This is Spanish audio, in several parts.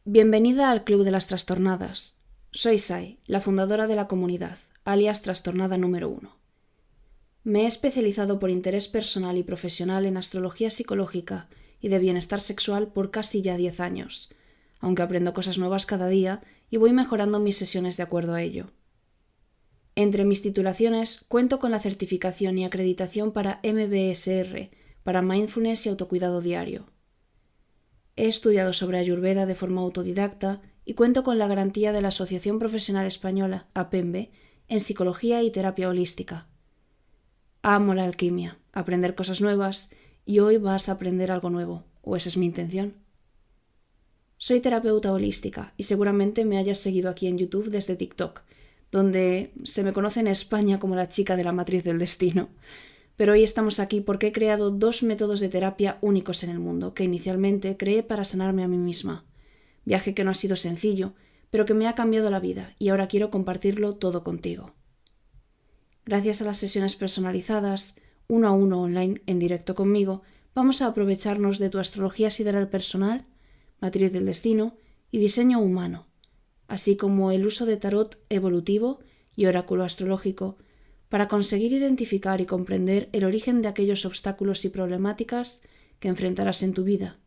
Bienvenida al Club de las Trastornadas. Soy Sai, la fundadora de la comunidad, alias Trastornada número 1. Me he especializado por interés personal y profesional en astrología psicológica y de bienestar sexual por casi ya 10 años, aunque aprendo cosas nuevas cada día y voy mejorando mis sesiones de acuerdo a ello. Entre mis titulaciones cuento con la certificación y acreditación para MBSR, para Mindfulness y Autocuidado Diario. He estudiado sobre Ayurveda de forma autodidacta y cuento con la garantía de la Asociación Profesional Española, APEMBE, en Psicología y Terapia Holística. Amo la alquimia, aprender cosas nuevas, y hoy vas a aprender algo nuevo, o esa es mi intención. Soy terapeuta holística y seguramente me hayas seguido aquí en YouTube desde TikTok, donde se me conoce en España como la chica de la matriz del destino. Pero hoy estamos aquí porque he creado 2 métodos de terapia únicos en el mundo, que inicialmente creé para sanarme a mí misma. Viaje que no ha sido sencillo, pero que me ha cambiado la vida y ahora quiero compartirlo todo contigo. Gracias a las sesiones personalizadas, 1 a 1 online en directo conmigo, vamos a aprovecharnos de tu astrología sideral personal, matriz del destino y diseño humano, así como el uso de tarot evolutivo y oráculo astrológico, para conseguir identificar y comprender el origen de aquellos obstáculos y problemáticas que enfrentarás en tu vida.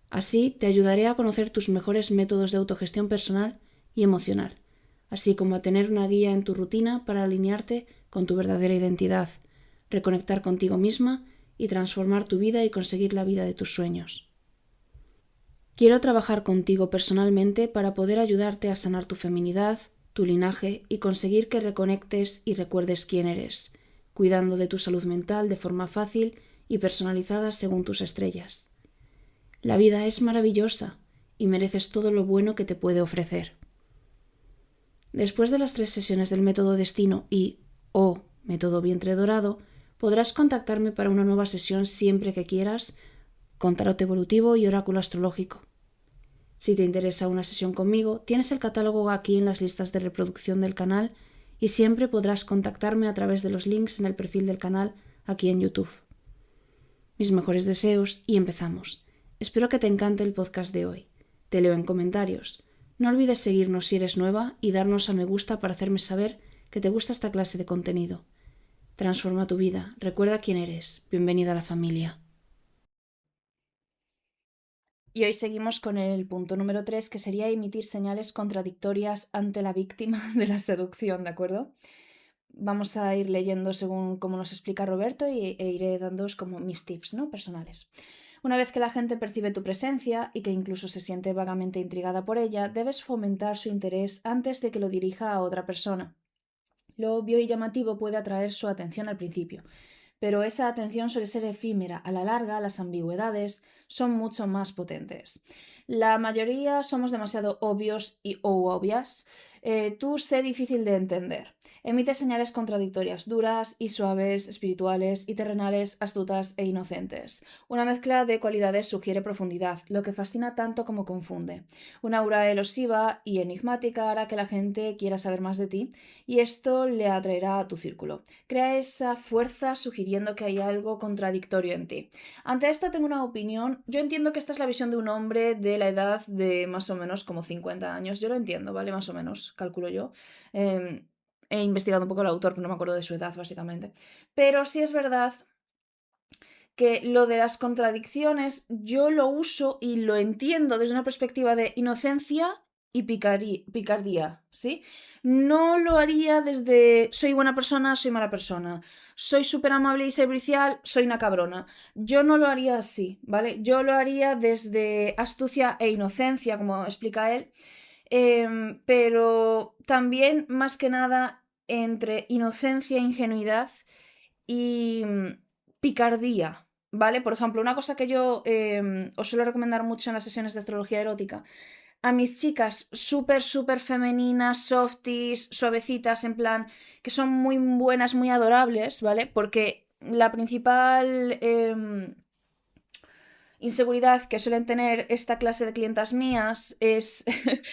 Así te ayudaré a conocer tus mejores métodos de autogestión personal y emocional, así como a tener una guía en tu rutina para alinearte con tu verdadera identidad, reconectar contigo misma y transformar tu vida y conseguir la vida de tus sueños. Quiero trabajar contigo personalmente para poder ayudarte a sanar tu feminidad, tu linaje y conseguir que reconectes y recuerdes quién eres, cuidando de tu salud mental de forma fácil y personalizada según tus estrellas. La vida es maravillosa y mereces todo lo bueno que te puede ofrecer. Después de las 3 sesiones del método Destino y o método Vientre Dorado, podrás contactarme para una nueva sesión siempre que quieras con tarot evolutivo y oráculo astrológico. Si te interesa una sesión conmigo, tienes el catálogo aquí en las listas de reproducción del canal y siempre podrás contactarme a través de los links en el perfil del canal aquí en YouTube. Mis mejores deseos y empezamos. Espero que te encante el podcast de hoy. Te leo en comentarios. No olvides seguirnos si eres nueva y darnos a me gusta para hacerme saber que te gusta esta clase de contenido. Transforma tu vida, recuerda quién eres. Bienvenida a la familia. Y hoy seguimos con el punto número 3, que sería emitir señales contradictorias ante la víctima de la seducción, ¿de acuerdo? Vamos a ir leyendo según cómo nos explica Roberto e iré dándoos como mis tips, ¿no?, personales. Una vez que la gente percibe tu presencia y que incluso se siente vagamente intrigada por ella, debes fomentar su interés antes de que lo dirija a otra persona. Lo obvio y llamativo puede atraer su atención al principio, pero esa atención suele ser efímera. A la larga, las ambigüedades son mucho más potentes. La mayoría somos demasiado obvios o obvias. Tú sé difícil de entender. Emite señales contradictorias, duras y suaves, espirituales y terrenales, astutas e inocentes. Una mezcla de cualidades sugiere profundidad, lo que fascina tanto como confunde. Una aura elusiva y enigmática hará que la gente quiera saber más de ti y esto le atraerá a tu círculo. Crea esa fuerza sugiriendo que hay algo contradictorio en ti. Ante esto tengo una opinión. Yo entiendo que esta es la visión de un hombre de la edad de más o menos como 50 años. Yo lo entiendo, ¿vale? Más o menos, calculo yo. He investigado un poco el autor, pero no me acuerdo de su edad, básicamente. Pero sí es verdad que lo de las contradicciones yo lo uso y lo entiendo desde una perspectiva de inocencia y picardía, ¿sí? No lo haría desde soy buena persona, soy mala persona, soy súper amable y servicial, soy una cabrona. Yo no lo haría así, ¿vale? Yo lo haría desde astucia e inocencia, como explica él, pero también más que nada entre inocencia e ingenuidad y picardía, ¿vale? Por ejemplo, una cosa que yo os suelo recomendar mucho en las sesiones de astrología erótica, a mis chicas súper femeninas, softies, suavecitas, en plan, que son muy buenas, muy adorables, ¿vale? Porque la principal inseguridad que suelen tener esta clase de clientas mías es...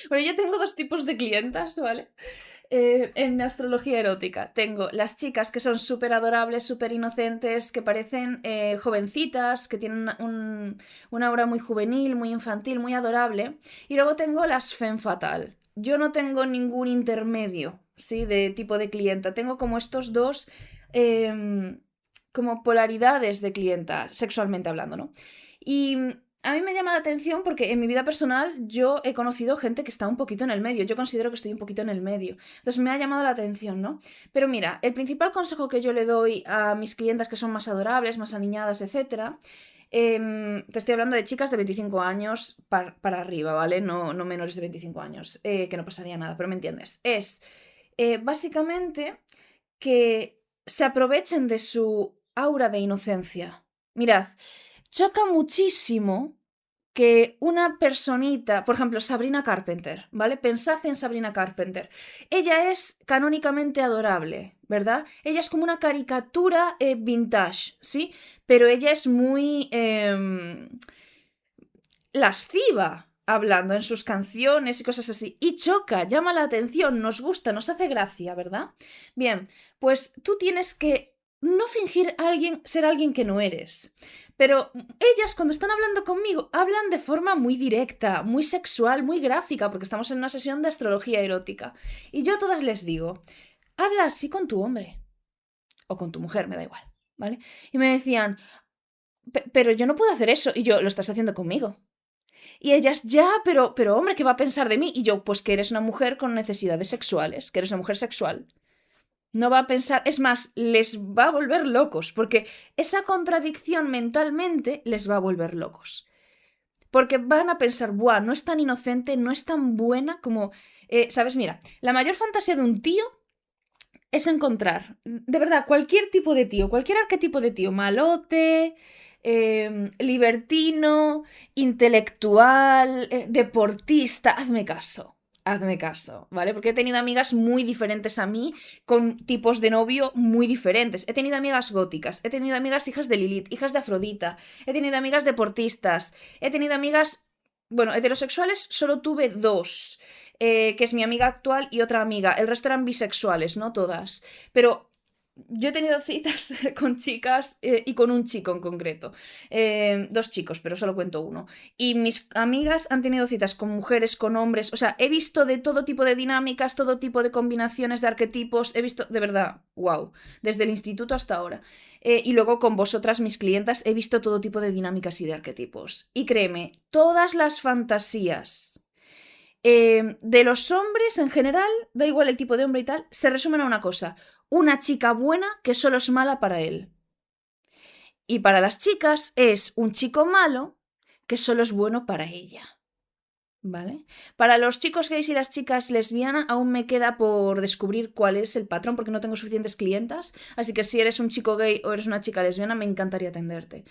bueno, yo tengo 2 tipos de clientas, ¿vale? en astrología erótica tengo las chicas que son súper adorables, súper inocentes, que parecen jovencitas, que tienen una aura muy juvenil, muy infantil, muy adorable. Y luego tengo las femme fatal. Yo no tengo ningún intermedio, ¿sí? De tipo de clienta. Tengo como estos dos como polaridades de clienta, sexualmente hablando, ¿no? Y a mí me llama la atención porque en mi vida personal yo he conocido gente que está un poquito en el medio. Yo considero que estoy un poquito en el medio. Entonces me ha llamado la atención, ¿no? Pero mira, el principal consejo que yo le doy a mis clientas que son más adorables, más aniñadas, etcétera, te estoy hablando de chicas de 25 años para arriba, ¿vale? No menores de 25 años, que no pasaría nada, pero me entiendes. Es básicamente que se aprovechen de su aura de inocencia. Mirad, choca muchísimo que una personita, por ejemplo, Sabrina Carpenter, ¿vale? Pensad en Sabrina Carpenter. Ella es canónicamente adorable, ¿verdad? Ella es como una caricatura vintage, ¿sí? Pero ella es muy lasciva hablando en sus canciones y cosas así. Y choca, llama la atención, nos gusta, nos hace gracia, ¿verdad? Bien, pues tú tienes que no fingir ser alguien que no eres. Pero ellas cuando están hablando conmigo hablan de forma muy directa, muy sexual, muy gráfica, porque estamos en una sesión de astrología erótica. Y yo a todas les digo, habla así con tu hombre. O con tu mujer, me da igual, ¿vale? Y me decían, pero yo no puedo hacer eso. Y yo, lo estás haciendo conmigo. Y ellas, ya, pero hombre, ¿qué va a pensar de mí? Y yo, pues que eres una mujer con necesidades sexuales, que eres una mujer sexual. No va a pensar, es más, les va a volver locos, porque esa contradicción mentalmente les va a volver locos. Porque van a pensar, buah, no es tan inocente, no es tan buena como... ¿Sabes? Mira, la mayor fantasía de un tío es encontrar, de verdad, cualquier tipo de tío, cualquier arquetipo de tío, malote, libertino, intelectual, deportista, hazme caso, ¿vale? Porque he tenido amigas muy diferentes a mí, con tipos de novio muy diferentes. He tenido amigas góticas, he tenido amigas hijas de Lilith, hijas de Afrodita, he tenido amigas deportistas, he tenido amigas, bueno, heterosexuales solo tuve dos, que es mi amiga actual y otra amiga. El resto eran bisexuales, no todas. Pero yo he tenido citas con chicas y con un chico en concreto. Dos chicos, pero solo cuento uno. Y mis amigas han tenido citas con mujeres, con hombres. O sea, he visto de todo tipo de dinámicas, todo tipo de combinaciones de arquetipos. He visto, de verdad, wow, desde el instituto hasta ahora. Y luego con vosotras, mis clientas, he visto todo tipo de dinámicas y de arquetipos. Y créeme, todas las fantasías de los hombres en general, da igual el tipo de hombre y tal, se resumen a una cosa: una chica buena que solo es mala para él. Y para las chicas es un chico malo que solo es bueno para ella. ¿Vale? Para los chicos gays y las chicas lesbianas aún me queda por descubrir cuál es el patrón, porque no tengo suficientes clientas, así que si eres un chico gay o eres una chica lesbiana me encantaría atenderte,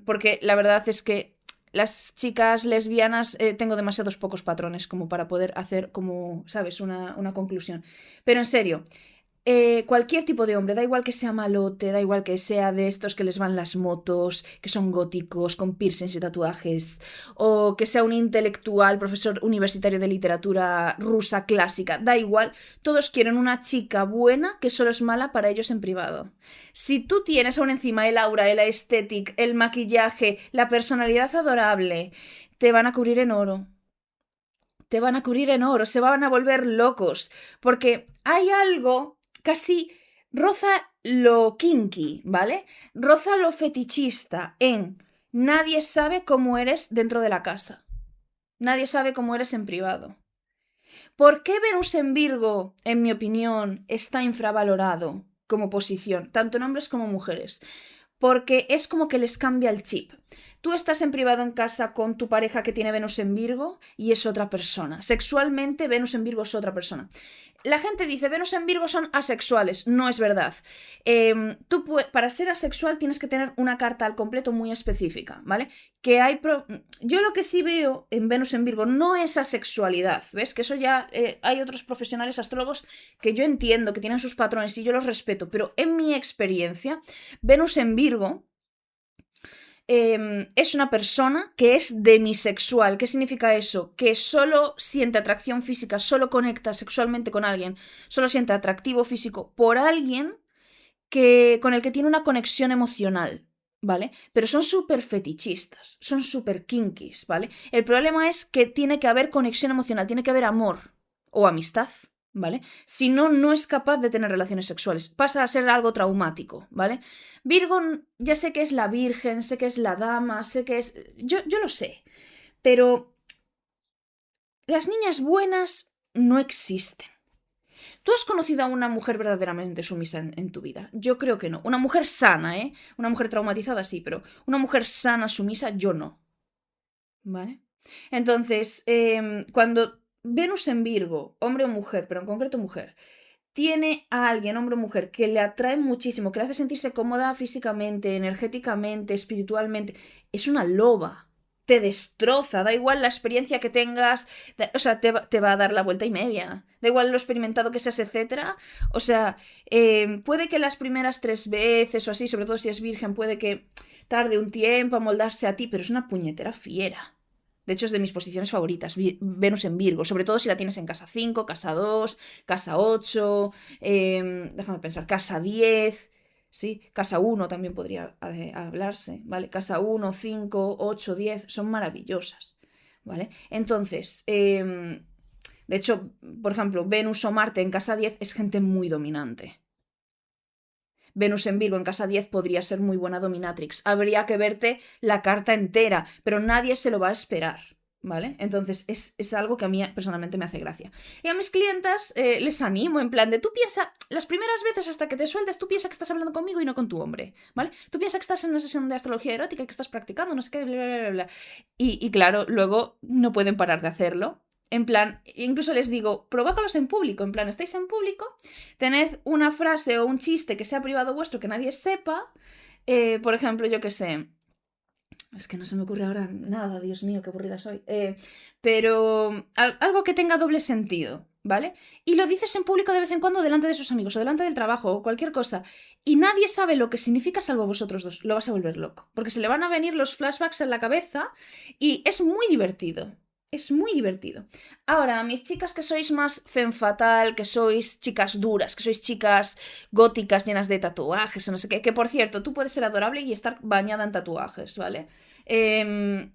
porque la verdad es que las chicas lesbianas tengo demasiados pocos patrones como para poder hacer como, ¿sabes? Una conclusión. Pero en serio, cualquier tipo de hombre, da igual que sea malote, da igual que sea de estos que les van las motos, que son góticos, con piercings y tatuajes, o que sea un intelectual, profesor universitario de literatura rusa clásica, da igual, todos quieren una chica buena que solo es mala para ellos en privado. Si tú tienes aún encima el aura, el aesthetic, el maquillaje, la personalidad adorable, te van a cubrir en oro. Te van a cubrir en oro, se van a volver locos, porque hay algo casi roza lo kinky, ¿vale? Roza lo fetichista en nadie sabe cómo eres dentro de la casa. Nadie sabe cómo eres en privado. ¿Por qué Venus en Virgo, en mi opinión, está infravalorado como posición, tanto en hombres como mujeres? Porque es como que les cambia el chip. Tú estás en privado en casa con tu pareja que tiene Venus en Virgo y es otra persona. Sexualmente, Venus en Virgo es otra persona. La gente dice, Venus en Virgo son asexuales. No es verdad. Para ser asexual tienes que tener una carta al completo muy específica, ¿vale? Yo lo que sí veo en Venus en Virgo no es asexualidad, ¿ves? Que eso ya hay otros profesionales astrólogos que yo entiendo que tienen sus patrones y yo los respeto, pero en mi experiencia, Venus en Virgo es una persona que es demisexual. ¿Qué significa eso? Que solo siente atracción física, solo conecta sexualmente con alguien, solo siente atractivo físico por alguien con el que tiene una conexión emocional, ¿vale? Pero son súper fetichistas, son súper kinkies, ¿vale? El problema es que tiene que haber conexión emocional, tiene que haber amor o amistad, ¿vale? Si no, no es capaz de tener relaciones sexuales. Pasa a ser algo traumático, ¿vale? Virgo, ya sé que es la virgen, sé que es la dama, sé que es... Yo lo sé, pero las niñas buenas no existen. ¿Tú has conocido a una mujer verdaderamente sumisa en tu vida? Yo creo que no. Una mujer sana, ¿eh? Una mujer traumatizada sí, pero una mujer sana, sumisa, yo no. ¿Vale? Entonces, cuando Venus en Virgo, hombre o mujer, pero en concreto mujer, tiene a alguien, hombre o mujer, que le atrae muchísimo, que le hace sentirse cómoda físicamente, energéticamente, espiritualmente, es una loba. Te destroza, da igual la experiencia que tengas, o sea, te va a dar la vuelta y media. Da igual lo experimentado que seas, etcétera. O sea, puede que las primeras 3 veces o así, sobre todo si es virgen, puede que tarde un tiempo a moldarse a ti, pero es una puñetera fiera. De hecho, es de mis posiciones favoritas, Venus en Virgo, sobre todo si la tienes en casa 5, casa 2, casa 8, déjame pensar, casa 10, ¿sí? Casa 1 también podría hablarse, ¿vale? Casa 1, 5, 8, 10, son maravillosas, ¿vale? Entonces, de hecho, por ejemplo, Venus o Marte en casa 10 es gente muy dominante. Venus en Virgo en casa 10 podría ser muy buena dominatrix. Habría que verte la carta entera, pero nadie se lo va a esperar, ¿vale? Entonces es algo que a mí personalmente me hace gracia. Y a mis clientas les animo en plan de tú piensa, las primeras veces hasta que te sueltes, tú piensa que estás hablando conmigo y no con tu hombre, ¿vale? Tú piensa que estás en una sesión de astrología erótica y que estás practicando, no sé qué, bla, bla, bla, bla. Y claro, luego no pueden parar de hacerlo. En plan, incluso les digo, provócalos en público, en plan, estáis en público, tened una frase o un chiste que sea privado vuestro, que nadie sepa, por ejemplo, yo qué sé, es que no se me ocurre ahora nada, Dios mío, qué aburrida soy, pero algo que tenga doble sentido, ¿vale? Y lo dices en público de vez en cuando delante de sus amigos o delante del trabajo o cualquier cosa, y nadie sabe lo que significa salvo vosotros dos, lo vas a volver loco, porque se le van a venir los flashbacks en la cabeza y es muy divertido. Es muy divertido. Ahora, mis chicas que sois más femme fatal, que sois chicas duras, que sois chicas góticas llenas de tatuajes o no sé qué, que por cierto, tú puedes ser adorable y estar bañada en tatuajes, ¿vale? El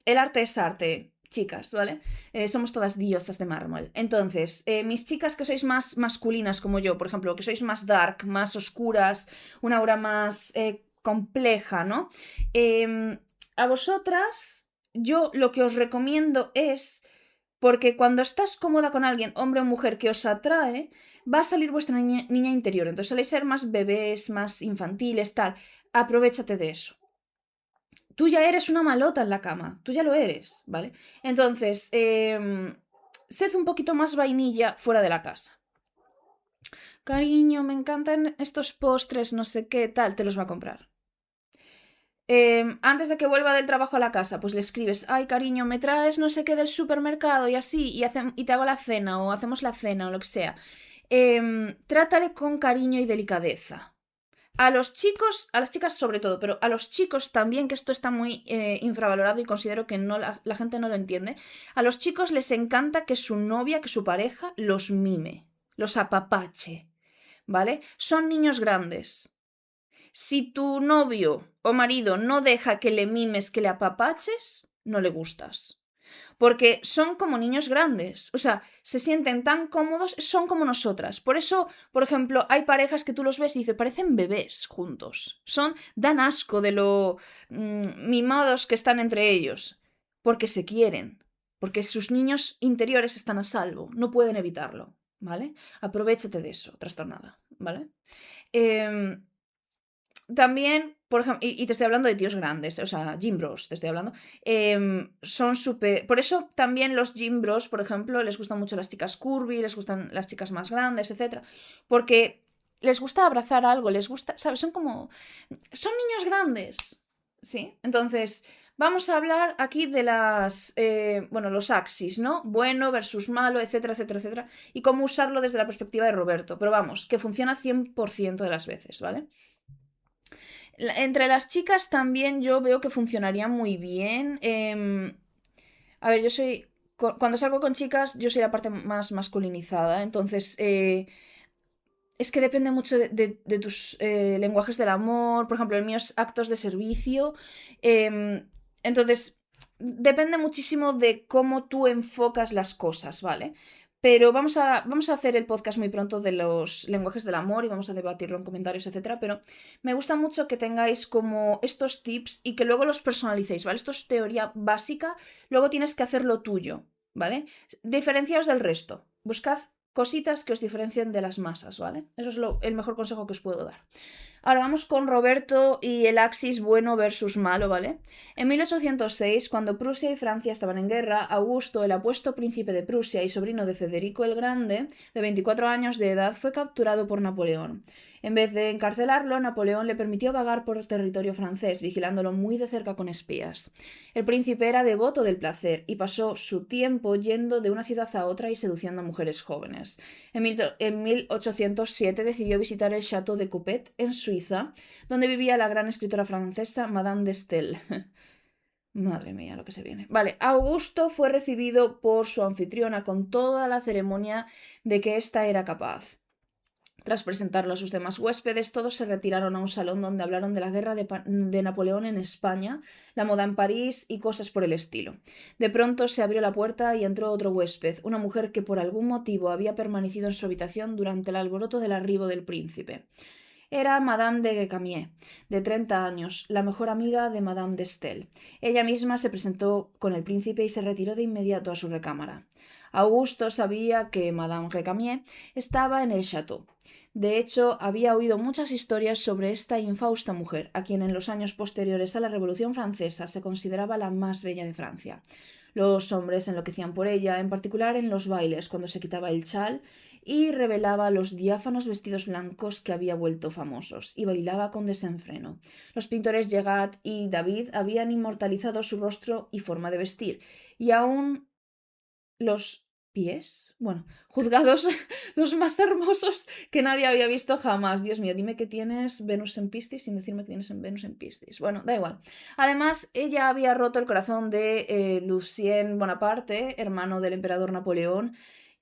arte es arte, chicas, ¿vale? Somos todas diosas de mármol. Entonces, mis chicas que sois más masculinas como yo, por ejemplo, que sois más dark, más oscuras, una aura más compleja, ¿no? A vosotras yo lo que os recomiendo es, porque cuando estás cómoda con alguien, hombre o mujer, que os atrae, va a salir vuestra niña interior. Entonces soléis ser más bebés, más infantiles, tal. Aprovechate de eso. Tú ya eres una malota en la cama, tú ya lo eres, ¿vale? Entonces, sed un poquito más vainilla fuera de la casa. Cariño, me encantan estos postres, no sé qué, tal, te los va a comprar. Antes de que vuelva del trabajo a la casa, pues le escribes, ay cariño, me traes no sé qué del supermercado y así, y te hago la cena o hacemos la cena o lo que sea. Trátale con cariño y delicadeza. A los chicos, a las chicas sobre todo, pero a los chicos también, que esto está muy infravalorado y considero que no, la gente no lo entiende, a los chicos les encanta que su novia, que su pareja los mime, los apapache, ¿vale? Son niños grandes. Si tu novio o marido no deja que le mimes, que le apapaches, no le gustas. Porque son como niños grandes, o sea, se sienten tan cómodos, son como nosotras. Por eso, por ejemplo, hay parejas que tú los ves y dices, parecen bebés juntos. Dan asco de lo mimados que están entre ellos, porque se quieren, porque sus niños interiores están a salvo, no pueden evitarlo, ¿vale? Aprovechate de eso, trastornada, ¿vale? También, por ejemplo, y te estoy hablando de tíos grandes, o sea, gym bros, te estoy hablando, son súper... Por eso también los gym bros, por ejemplo, les gustan mucho las chicas curvy, les gustan las chicas más grandes, etc. Porque les gusta abrazar algo, les gusta, ¿sabes? Son como... Son niños grandes, ¿sí? Entonces, vamos a hablar aquí de los axis, ¿no? Bueno versus malo, etcétera, etcétera, etcétera. Y cómo usarlo desde la perspectiva de Roberto. Pero vamos, que funciona 100% de las veces, ¿vale? Entre las chicas también yo veo que funcionaría muy bien. A ver, yo soy... Cuando salgo con chicas, yo soy la parte más masculinizada. Entonces, es que depende mucho de tus lenguajes del amor. Por ejemplo, el mío es actos de servicio. Entonces, depende muchísimo de cómo tú enfocas las cosas, ¿vale? Pero vamos a hacer el podcast muy pronto de los lenguajes del amor y vamos a debatirlo en comentarios, etcétera. Pero me gusta mucho que tengáis como estos tips y que luego los personalicéis, ¿vale? Esto es teoría básica, luego tienes que hacer lo tuyo, ¿vale? Diferenciaos del resto. Buscad cositas que os diferencien de las masas, ¿vale? Eso es el mejor consejo que os puedo dar. Ahora vamos con Roberto y el axis bueno versus malo, ¿vale? En 1806, cuando Prusia y Francia estaban en guerra, Augusto, el apuesto príncipe de Prusia y sobrino de Federico el Grande, de 24 años de edad, fue capturado por Napoleón. En vez de encarcelarlo, Napoleón le permitió vagar por territorio francés, vigilándolo muy de cerca con espías. El príncipe era devoto del placer y pasó su tiempo yendo de una ciudad a otra y seduciendo a mujeres jóvenes. En 1807 decidió visitar el Château de Coupet, en Suiza, donde vivía la gran escritora francesa Madame de Staël. Madre mía, lo que se viene. Vale, Augusto fue recibido por su anfitriona con toda la ceremonia de que ésta era capaz. Tras presentarlo a sus demás huéspedes, todos se retiraron a un salón donde hablaron de la guerra de Napoleón en España, la moda en París y cosas por el estilo. De pronto se abrió la puerta y entró otro huésped, una mujer que por algún motivo había permanecido en su habitación durante el alboroto del arribo del príncipe. Era Madame de Guécamier, de 30 años, la mejor amiga de Madame de Staël. Ella misma se presentó con el príncipe y se retiró de inmediato a su recámara. Augusto sabía que Madame Récamier estaba en el château. De hecho, había oído muchas historias sobre esta infausta mujer, a quien en los años posteriores a la Revolución Francesa se consideraba la más bella de Francia. Los hombres enloquecían por ella, en particular en los bailes, cuando se quitaba el chal y revelaba los diáfanos vestidos blancos que había vuelto famosos, y bailaba con desenfreno. Los pintores Degas y David habían inmortalizado su rostro y forma de vestir, y aún los pies, bueno, juzgados los más hermosos que nadie había visto jamás. Dios mío, dime que tienes Venus en Piscis sin decirme que tienes Venus en Piscis. Bueno, da igual. Además, ella había roto el corazón de Lucien Bonaparte, hermano del emperador Napoleón.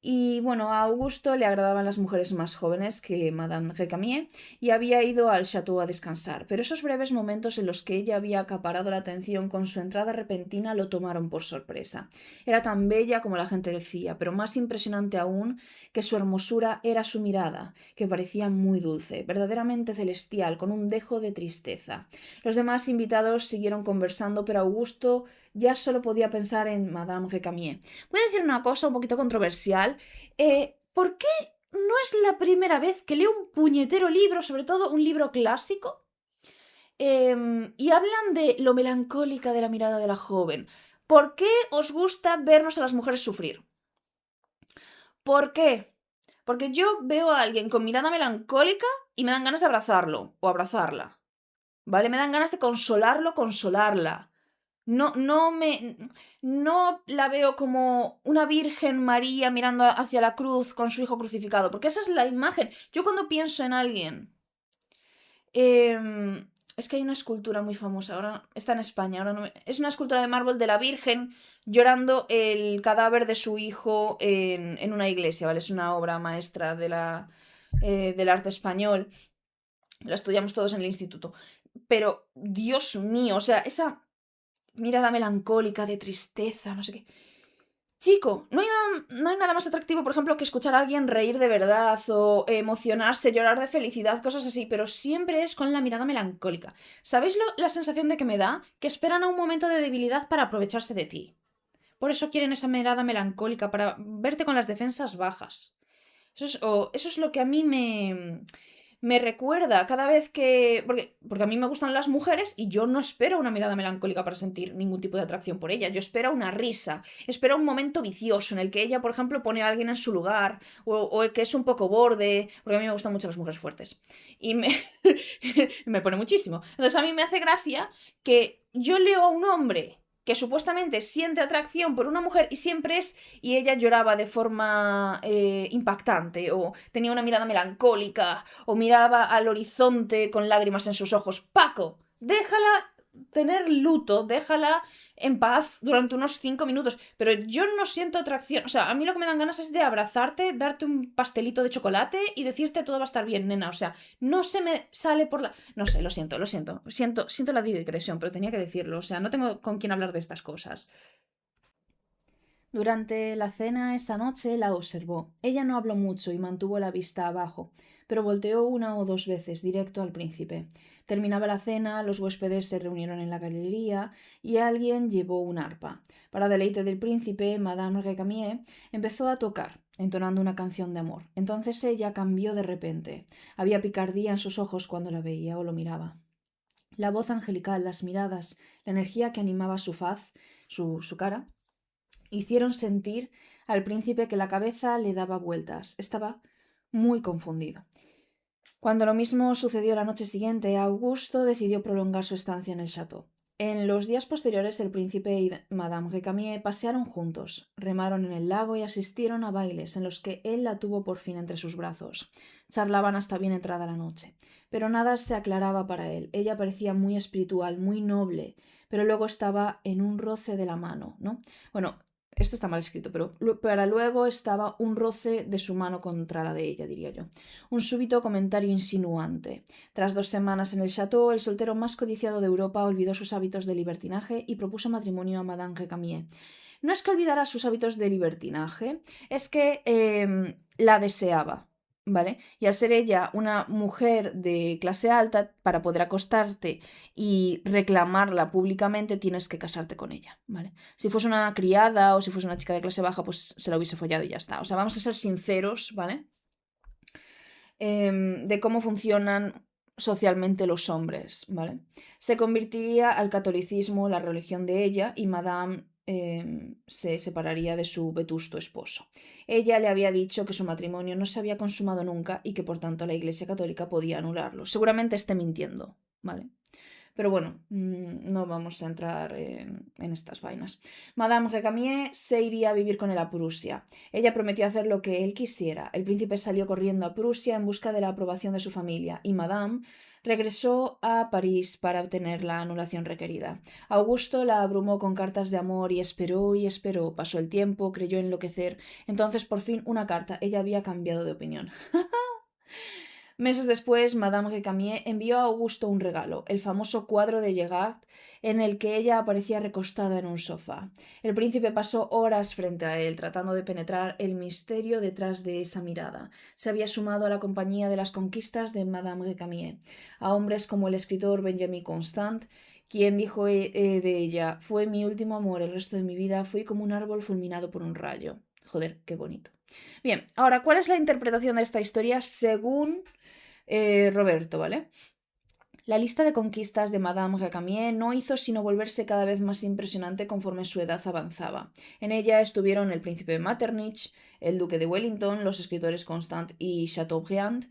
Y bueno, a Augusto le agradaban las mujeres más jóvenes que Madame Récamier y había ido al château a descansar, pero esos breves momentos en los que ella había acaparado la atención con su entrada repentina lo tomaron por sorpresa. Era tan bella como la gente decía, pero más impresionante aún que su hermosura era su mirada, que parecía muy dulce, verdaderamente celestial, con un dejo de tristeza. Los demás invitados siguieron conversando, pero Augusto ya solo podía pensar en Madame Récamier. Voy a decir una cosa un poquito controversial. ¿Por qué no es la primera vez que leo un puñetero libro, sobre todo un libro clásico? Y hablan de lo melancólica de la mirada de la joven. ¿Por qué os gusta vernos a las mujeres sufrir? ¿Por qué? Porque yo veo a alguien con mirada melancólica y me dan ganas de abrazarlo o abrazarla. ¿Vale? Me dan ganas de consolarlo, consolarla. No la veo como una Virgen María mirando hacia la cruz con su hijo crucificado, porque esa es la imagen. Yo cuando pienso en alguien, es que hay una escultura muy famosa, ahora está en España, es una escultura de mármol de la Virgen llorando el cadáver de su hijo en una iglesia, ¿vale? Es una obra maestra del arte español. La estudiamos todos en el instituto. Pero, Dios mío, o sea, esa mirada melancólica, de tristeza, no sé qué. Chico, no hay nada más atractivo, por ejemplo, que escuchar a alguien reír de verdad o emocionarse, llorar de felicidad, cosas así, pero siempre es con la mirada melancólica. ¿Sabéis la sensación de que me da? Que esperan a un momento de debilidad para aprovecharse de ti. Por eso quieren esa mirada melancólica, para verte con las defensas bajas. Eso es lo que a mí me recuerda cada vez que... Porque a mí me gustan las mujeres y yo no espero una mirada melancólica para sentir ningún tipo de atracción por ella. Yo espero una risa, espero un momento vicioso en el que ella, por ejemplo, pone a alguien en su lugar o el que es un poco borde, porque a mí me gustan mucho las mujeres fuertes. Y me pone muchísimo. Entonces a mí me hace gracia que yo leo a un hombre que supuestamente siente atracción por una mujer y ella lloraba de forma impactante, o tenía una mirada melancólica, o miraba al horizonte con lágrimas en sus ojos. Paco, déjala tener luto, déjala en paz durante unos 5 minutos, pero yo no siento atracción, o sea, a mí lo que me dan ganas es de abrazarte, darte un pastelito de chocolate y decirte todo va a estar bien, nena, o sea, no se me sale por la... No sé, siento la digresión, pero tenía que decirlo, o sea, no tengo con quién hablar de estas cosas. Durante la cena esa noche la observó. Ella no habló mucho y mantuvo la vista abajo, pero volteó 1 o 2 veces directo al príncipe. Terminaba la cena, los huéspedes se reunieron en la galería y alguien llevó un arpa. Para deleite del príncipe, Madame Récamier empezó a tocar, entonando una canción de amor. Entonces ella cambió de repente. Había picardía en sus ojos cuando la veía o lo miraba. La voz angelical, las miradas, la energía que animaba su faz, su cara, hicieron sentir al príncipe que la cabeza le daba vueltas. Estaba muy confundido. Cuando lo mismo sucedió la noche siguiente, Augusto decidió prolongar su estancia en el château. En los días posteriores, el príncipe y Madame Récamier pasearon juntos, remaron en el lago y asistieron a bailes en los que él la tuvo por fin entre sus brazos. Charlaban hasta bien entrada la noche, pero nada se aclaraba para él. Ella parecía muy espiritual, muy noble, pero luego estaba en un roce de la mano, ¿no? Bueno, esto está mal escrito, pero para luego estaba un roce de su mano contra la de ella, diría yo. Un súbito comentario insinuante. Tras 2 semanas en el château, el soltero más codiciado de Europa olvidó sus hábitos de libertinaje y propuso matrimonio a Madame Récamier. No es que olvidara sus hábitos de libertinaje, es que la deseaba. ¿Vale? Y al ser ella una mujer de clase alta, para poder acostarte y reclamarla públicamente, tienes que casarte con ella, ¿vale? Si fuese una criada o si fuese una chica de clase baja, pues se la hubiese follado y ya está. O sea, vamos a ser sinceros, ¿vale? De cómo funcionan socialmente los hombres, ¿vale? Se convertiría al catolicismo la religión de ella y Madame se separaría de su vetusto esposo. Ella le había dicho que su matrimonio no se había consumado nunca y que por tanto la Iglesia Católica podía anularlo. Seguramente esté mintiendo, ¿vale? Pero bueno, no vamos a entrar en estas vainas. Madame Récamier se iría a vivir con él a Prusia. Ella prometió hacer lo que él quisiera. El príncipe salió corriendo a Prusia en busca de la aprobación de su familia y Madame regresó a París para obtener la anulación requerida. Augusto la abrumó con cartas de amor y esperó y esperó. Pasó el tiempo, creyó enloquecer. Entonces, por fin, una carta. Ella había cambiado de opinión. Meses después, Madame Récamier envió a Augusto un regalo, el famoso cuadro de Gerard, en el que ella aparecía recostada en un sofá. El príncipe pasó horas frente a él, tratando de penetrar el misterio detrás de esa mirada. Se había sumado a la compañía de las conquistas de Madame Récamier, a hombres como el escritor Benjamin Constant, quien dijo de ella: «Fue mi último amor, el resto de mi vida fui como un árbol fulminado por un rayo». Joder, qué bonito. Bien, ahora, ¿cuál es la interpretación de esta historia según Roberto, ¿vale? La lista de conquistas de Madame Récamier no hizo sino volverse cada vez más impresionante conforme su edad avanzaba. En ella estuvieron el príncipe de Metternich, el duque de Wellington, los escritores Constant y Chateaubriand.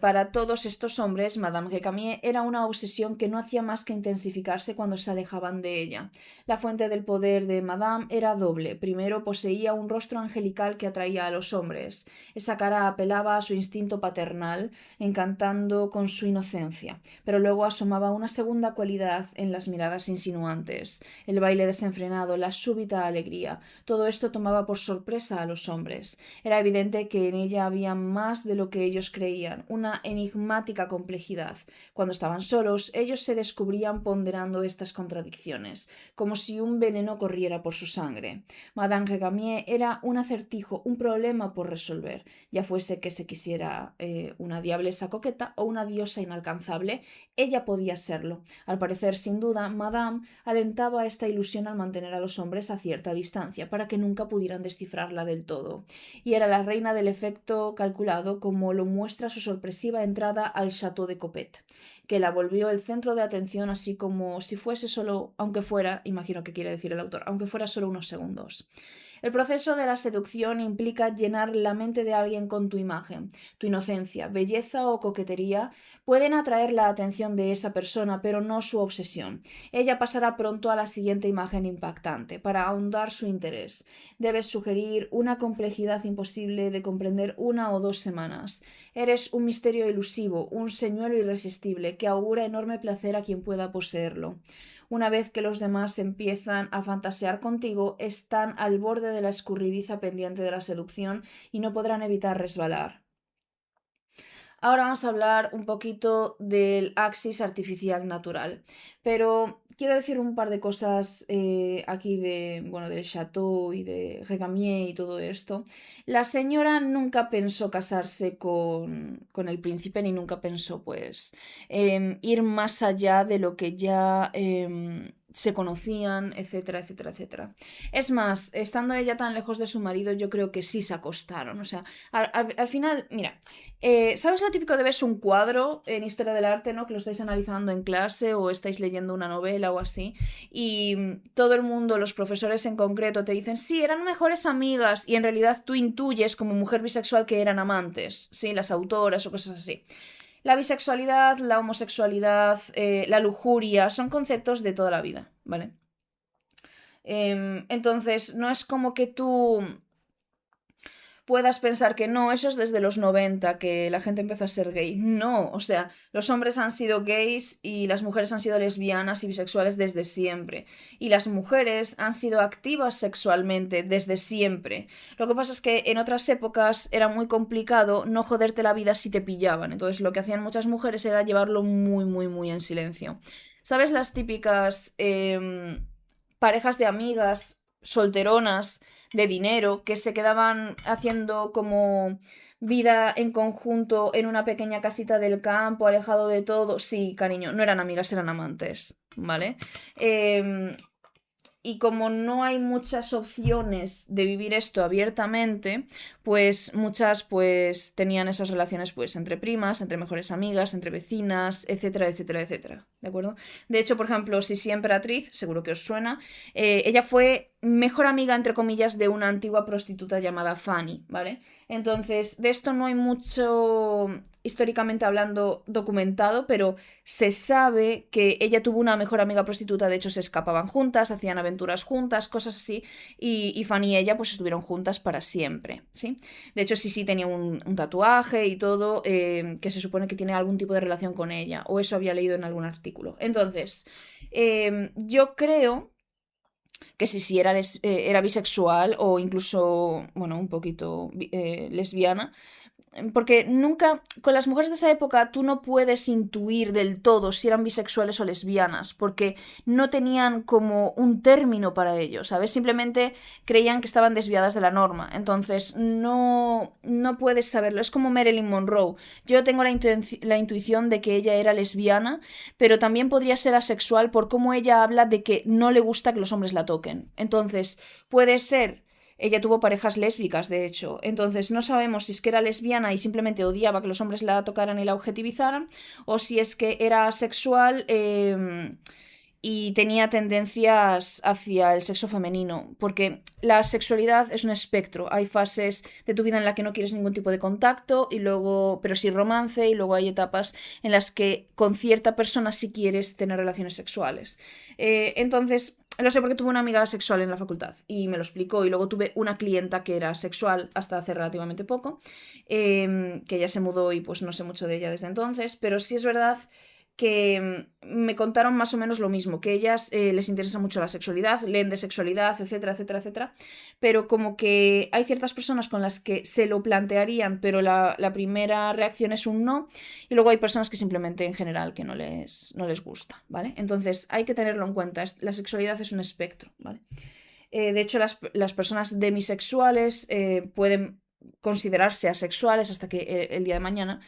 Para todos estos hombres, Madame Récamier era una obsesión que no hacía más que intensificarse cuando se alejaban de ella. La fuente del poder de Madame era doble. Primero, poseía un rostro angelical que atraía a los hombres. Esa cara apelaba a su instinto paternal, encantando con su inocencia. Pero luego asomaba una segunda cualidad en las miradas insinuantes, el baile desenfrenado, la súbita alegría. Todo esto tomaba por sorpresa a los hombres. Era evidente que en ella había más de lo que ellos creían, una enigmática complejidad. Cuando estaban solos, ellos se descubrían ponderando estas contradicciones, como si un veneno corriera por su sangre. Madame Récamier era un acertijo, un problema por resolver, ya fuese que se quisiera una diablesa coqueta o una diosa inalcanzable. Ella podía serlo. Al parecer, sin duda, Madame alentaba esta ilusión al mantener a los hombres a cierta distancia, para que nunca pudieran descifrarla del todo. Y era la reina del efecto calculado, como lo muestra su sorpresiva entrada al Château de Coppet. que la volvió el centro de atención, así como si fuese solo, aunque fuera, imagino que quiere decir el autor, aunque fuera solo unos segundos. El proceso de la seducción implica llenar la mente de alguien con tu imagen. Tu inocencia, belleza o coquetería pueden atraer la atención de esa persona, pero no su obsesión. Ella pasará pronto a la siguiente imagen impactante, para ahondar su interés. Debes sugerir una complejidad imposible de comprender 1 o 2 semanas. Eres un misterio elusivo, un señuelo irresistible que augura enorme placer a quien pueda poseerlo. Una vez que los demás empiezan a fantasear contigo, están al borde de la escurridiza pendiente de la seducción y no podrán evitar resbalar. Ahora vamos a hablar un poquito del axis artificial natural, pero quiero decir un par de cosas aquí del Chateau y de Regamier y todo esto. La señora nunca pensó casarse con el príncipe ni nunca pensó pues ir más allá de lo que ya se conocían, etcétera, etcétera, etcétera. Es más, estando ella tan lejos de su marido, yo creo que sí se acostaron. O sea, al final, mira, ¿sabes lo típico de ves un cuadro en historia del arte, ¿no? Que lo estáis analizando en clase o estáis leyendo una novela o así, y todo el mundo, los profesores en concreto, te dicen, sí, eran mejores amigas, y en realidad tú intuyes como mujer bisexual que eran amantes, ¿sí? Las autoras o cosas así. La bisexualidad, la homosexualidad, la lujuria, son conceptos de toda la vida, ¿vale? Entonces, no es como que tú puedas pensar que no, eso es desde los 90 que la gente empezó a ser gay. No, o sea, los hombres han sido gays y las mujeres han sido lesbianas y bisexuales desde siempre. Y las mujeres han sido activas sexualmente desde siempre. Lo que pasa es que en otras épocas era muy complicado no joderte la vida si te pillaban. Entonces lo que hacían muchas mujeres era llevarlo muy, muy, muy en silencio. ¿Sabes las típicas parejas de amigas solteronas de dinero que se quedaban haciendo como vida en conjunto en una pequeña casita del campo, alejado de todo? Sí, cariño, no eran amigas, eran amantes, ¿vale? Y como no hay muchas opciones de vivir esto abiertamente, pues muchas pues tenían esas relaciones pues entre primas, entre mejores amigas, entre vecinas, etcétera, etcétera, etcétera, ¿de acuerdo? De hecho, por ejemplo, Sisi Emperatriz, seguro que os suena, ella fue mejor amiga, entre comillas, de una antigua prostituta llamada Fanny, ¿vale? Entonces, de esto no hay mucho, históricamente hablando, documentado, pero se sabe que ella tuvo una mejor amiga prostituta, de hecho se escapaban juntas, hacían aventuras juntas, cosas así, y Fanny y ella pues estuvieron juntas para siempre, ¿sí? De hecho, sí tenía un tatuaje y todo, que se supone que tiene algún tipo de relación con ella, o eso había leído en algún artículo. Entonces, yo creo que si era bisexual o incluso, bueno, un poquito lesbiana, porque nunca, con las mujeres de esa época, tú no puedes intuir del todo si eran bisexuales o lesbianas, porque no tenían como un término para ello, ¿sabes? Simplemente creían que estaban desviadas de la norma. Entonces, no puedes saberlo. Es como Marilyn Monroe. Yo tengo la intuición de que ella era lesbiana, pero también podría ser asexual por cómo ella habla de que no le gusta que los hombres la toquen. Entonces, puede ser. Ella tuvo parejas lésbicas, de hecho. Entonces no sabemos si es que era lesbiana y simplemente odiaba que los hombres la tocaran y la objetivizaran, o si es que era sexual y tenía tendencias hacia el sexo femenino. Porque la sexualidad es un espectro. Hay fases de tu vida en la que no quieres ningún tipo de contacto, y luego, pero sí romance, y luego hay etapas en las que con cierta persona sí quieres tener relaciones sexuales. Entonces, lo sé porque tuve una amiga sexual en la facultad y me lo explicó, y luego tuve una clienta que era sexual hasta hace relativamente poco, que ella se mudó y pues no sé mucho de ella desde entonces, pero sí es verdad que me contaron más o menos lo mismo, que ellas les interesa mucho la sexualidad, leen de sexualidad, etcétera, etcétera, etcétera, pero como que hay ciertas personas con las que se lo plantearían, pero la primera reacción es un no, y luego hay personas que simplemente en general que no les gusta, ¿vale? Entonces hay que tenerlo en cuenta, la sexualidad es un espectro, ¿vale? De hecho, las personas demisexuales pueden considerarse asexuales hasta que el día de mañana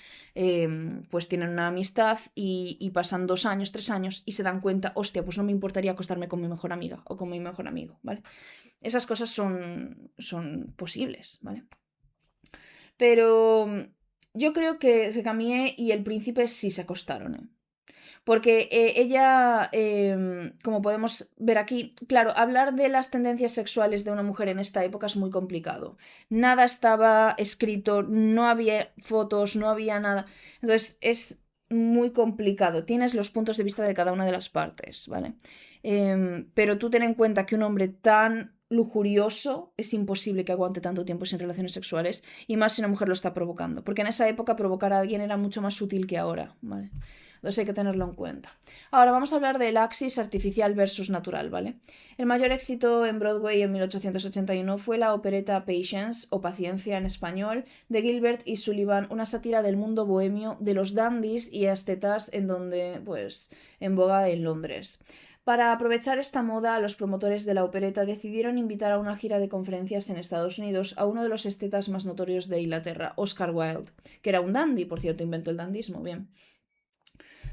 pues tienen una amistad y pasan 2 años, 3 años y se dan cuenta, hostia, pues no me importaría acostarme con mi mejor amiga o con mi mejor amigo, ¿vale? Esas cosas son posibles, ¿vale? Pero yo creo que Recamier y el príncipe sí se acostaron, ¿eh? Porque ella, como podemos ver aquí, claro, hablar de las tendencias sexuales de una mujer en esta época es muy complicado. Nada estaba escrito, no había fotos, no había nada. Entonces es muy complicado. Tienes los puntos de vista de cada una de las partes, ¿vale? Pero tú ten en cuenta que un hombre tan lujurioso es imposible que aguante tanto tiempo sin relaciones sexuales, y más si una mujer lo está provocando, porque en esa época provocar a alguien era mucho más sutil que ahora, ¿vale? Entonces hay que tenerlo en cuenta. Ahora vamos a hablar del axis artificial versus natural, ¿vale? El mayor éxito en Broadway en 1881 fue la opereta Patience, o Paciencia en español, de Gilbert y Sullivan, una sátira del mundo bohemio, de los dandies y estetas en donde, pues, en boga en Londres. Para aprovechar esta moda, los promotores de la opereta decidieron invitar a una gira de conferencias en Estados Unidos a uno de los estetas más notorios de Inglaterra, Oscar Wilde, que era un dandy, por cierto, inventó el dandismo, bien.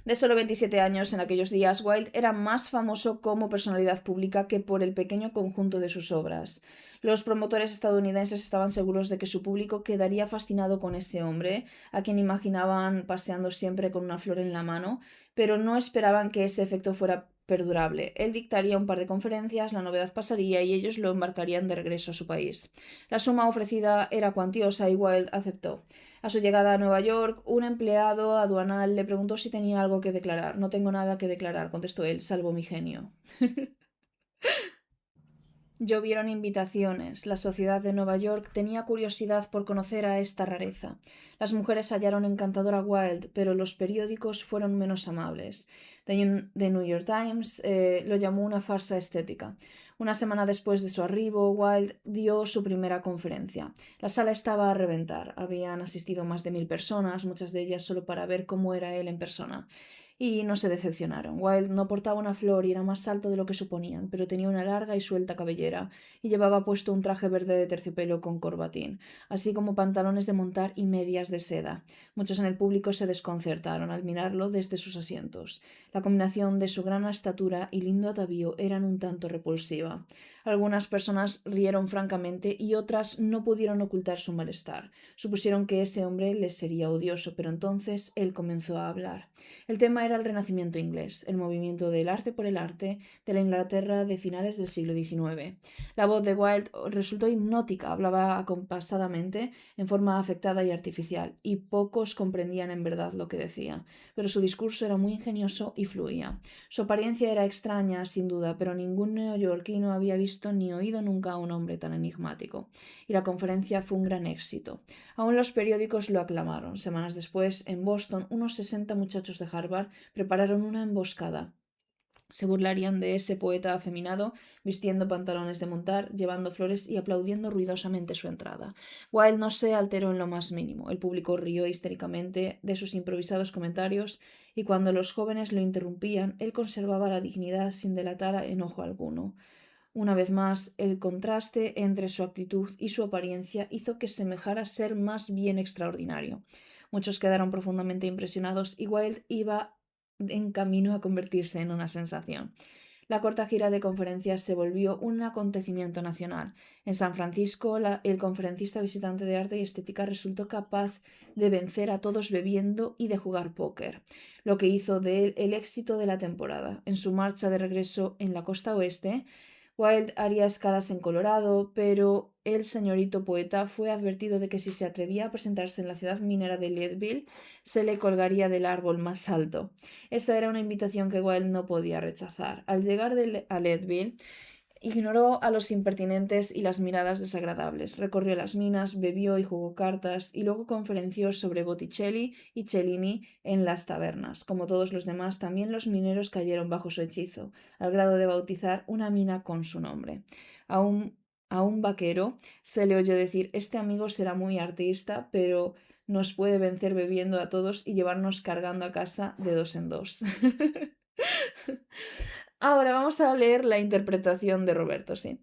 De solo 27 años en aquellos días, Wilde era más famoso como personalidad pública que por el pequeño conjunto de sus obras. Los promotores estadounidenses estaban seguros de que su público quedaría fascinado con ese hombre, a quien imaginaban paseando siempre con una flor en la mano, pero no esperaban que ese efecto fuera perdurable. Él dictaría un par de conferencias, la novedad pasaría y ellos lo embarcarían de regreso a su país. La suma ofrecida era cuantiosa y Wilde aceptó. A su llegada a Nueva York, un empleado aduanal le preguntó si tenía algo que declarar. No tengo nada que declarar, contestó él, salvo mi genio. Llovieron invitaciones. La sociedad de Nueva York tenía curiosidad por conocer a esta rareza. Las mujeres hallaron encantador a Wilde, pero los periódicos fueron menos amables. The New York Times lo llamó una farsa estética. Una semana después de su arribo, Wilde dio su primera conferencia. La sala estaba a reventar. Habían asistido más de 1000 personas, muchas de ellas solo para ver cómo era él en persona. Y no se decepcionaron. Wilde no portaba una flor y era más alto de lo que suponían, pero tenía una larga y suelta cabellera y llevaba puesto un traje verde de terciopelo con corbatín, así como pantalones de montar y medias de seda. Muchos en el público se desconcertaron al mirarlo desde sus asientos. La combinación de su gran estatura y lindo atavío eran un tanto repulsiva. Algunas personas rieron francamente y otras no pudieron ocultar su malestar. Supusieron que ese hombre les sería odioso, pero entonces él comenzó a hablar. El tema era el Renacimiento inglés, el movimiento del arte por el arte de la Inglaterra de finales del siglo XIX. La voz de Wilde resultó hipnótica, hablaba acompasadamente, en forma afectada y artificial, y pocos comprendían en verdad lo que decía, pero su discurso era muy ingenioso y fluía. Su apariencia era extraña, sin duda, pero ningún neoyorquino había visto ni oído nunca a un hombre tan enigmático, y la conferencia fue un gran éxito. Aún los periódicos lo aclamaron. Semanas después, en Boston, unos 60 muchachos de Harvard prepararon una emboscada. Se burlarían de ese poeta afeminado, vistiendo pantalones de montar, llevando flores y aplaudiendo ruidosamente su entrada. Wilde no se alteró en lo más mínimo. El público rió histéricamente de sus improvisados comentarios, y cuando los jóvenes lo interrumpían, él conservaba la dignidad sin delatar enojo alguno. Una vez más, el contraste entre su actitud y su apariencia hizo que semejara ser más bien extraordinario. Muchos quedaron profundamente impresionados y Wilde iba en camino a convertirse en una sensación. La corta gira de conferencias se volvió un acontecimiento nacional. En San Francisco, el conferencista visitante de arte y estética resultó capaz de vencer a todos bebiendo y de jugar póker, lo que hizo de él el éxito de la temporada. En su marcha de regreso en la costa oeste, Wilde haría escalas en Colorado, pero el señorito poeta fue advertido de que si se atrevía a presentarse en la ciudad minera de Leadville, se le colgaría del árbol más alto. Esa era una invitación que Wilde no podía rechazar. Al llegar a Leadville, ignoró a los impertinentes y las miradas desagradables, recorrió las minas, bebió y jugó cartas, y luego conferenció sobre Botticelli y Cellini en las tabernas. Como todos los demás, también los mineros cayeron bajo su hechizo, al grado de bautizar una mina con su nombre. A un vaquero se le oyó decir: «Este amigo será muy artista, pero nos puede vencer bebiendo a todos y llevarnos cargando a casa de dos en dos». Ahora vamos a leer la interpretación de Roberto, sí.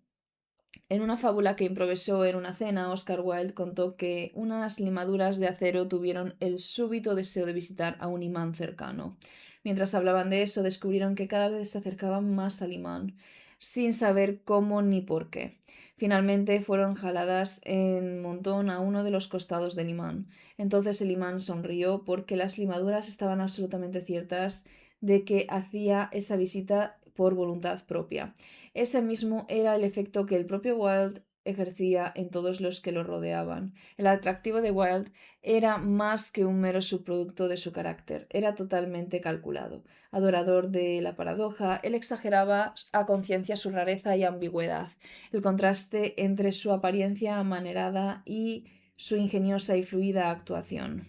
En una fábula que improvisó en una cena, Oscar Wilde contó que unas limaduras de acero tuvieron el súbito deseo de visitar a un imán cercano. Mientras hablaban de eso, descubrieron que cada vez se acercaban más al imán, sin saber cómo ni por qué. Finalmente fueron jaladas en montón a uno de los costados del imán. Entonces el imán sonrió porque las limaduras estaban absolutamente ciertas de que hacía esa visita por voluntad propia. Ese mismo era el efecto que el propio Wilde ejercía en todos los que lo rodeaban. El atractivo de Wilde era más que un mero subproducto de su carácter, era totalmente calculado. Adorador de la paradoja, él exageraba a conciencia su rareza y ambigüedad, el contraste entre su apariencia amanerada y su ingeniosa y fluida actuación.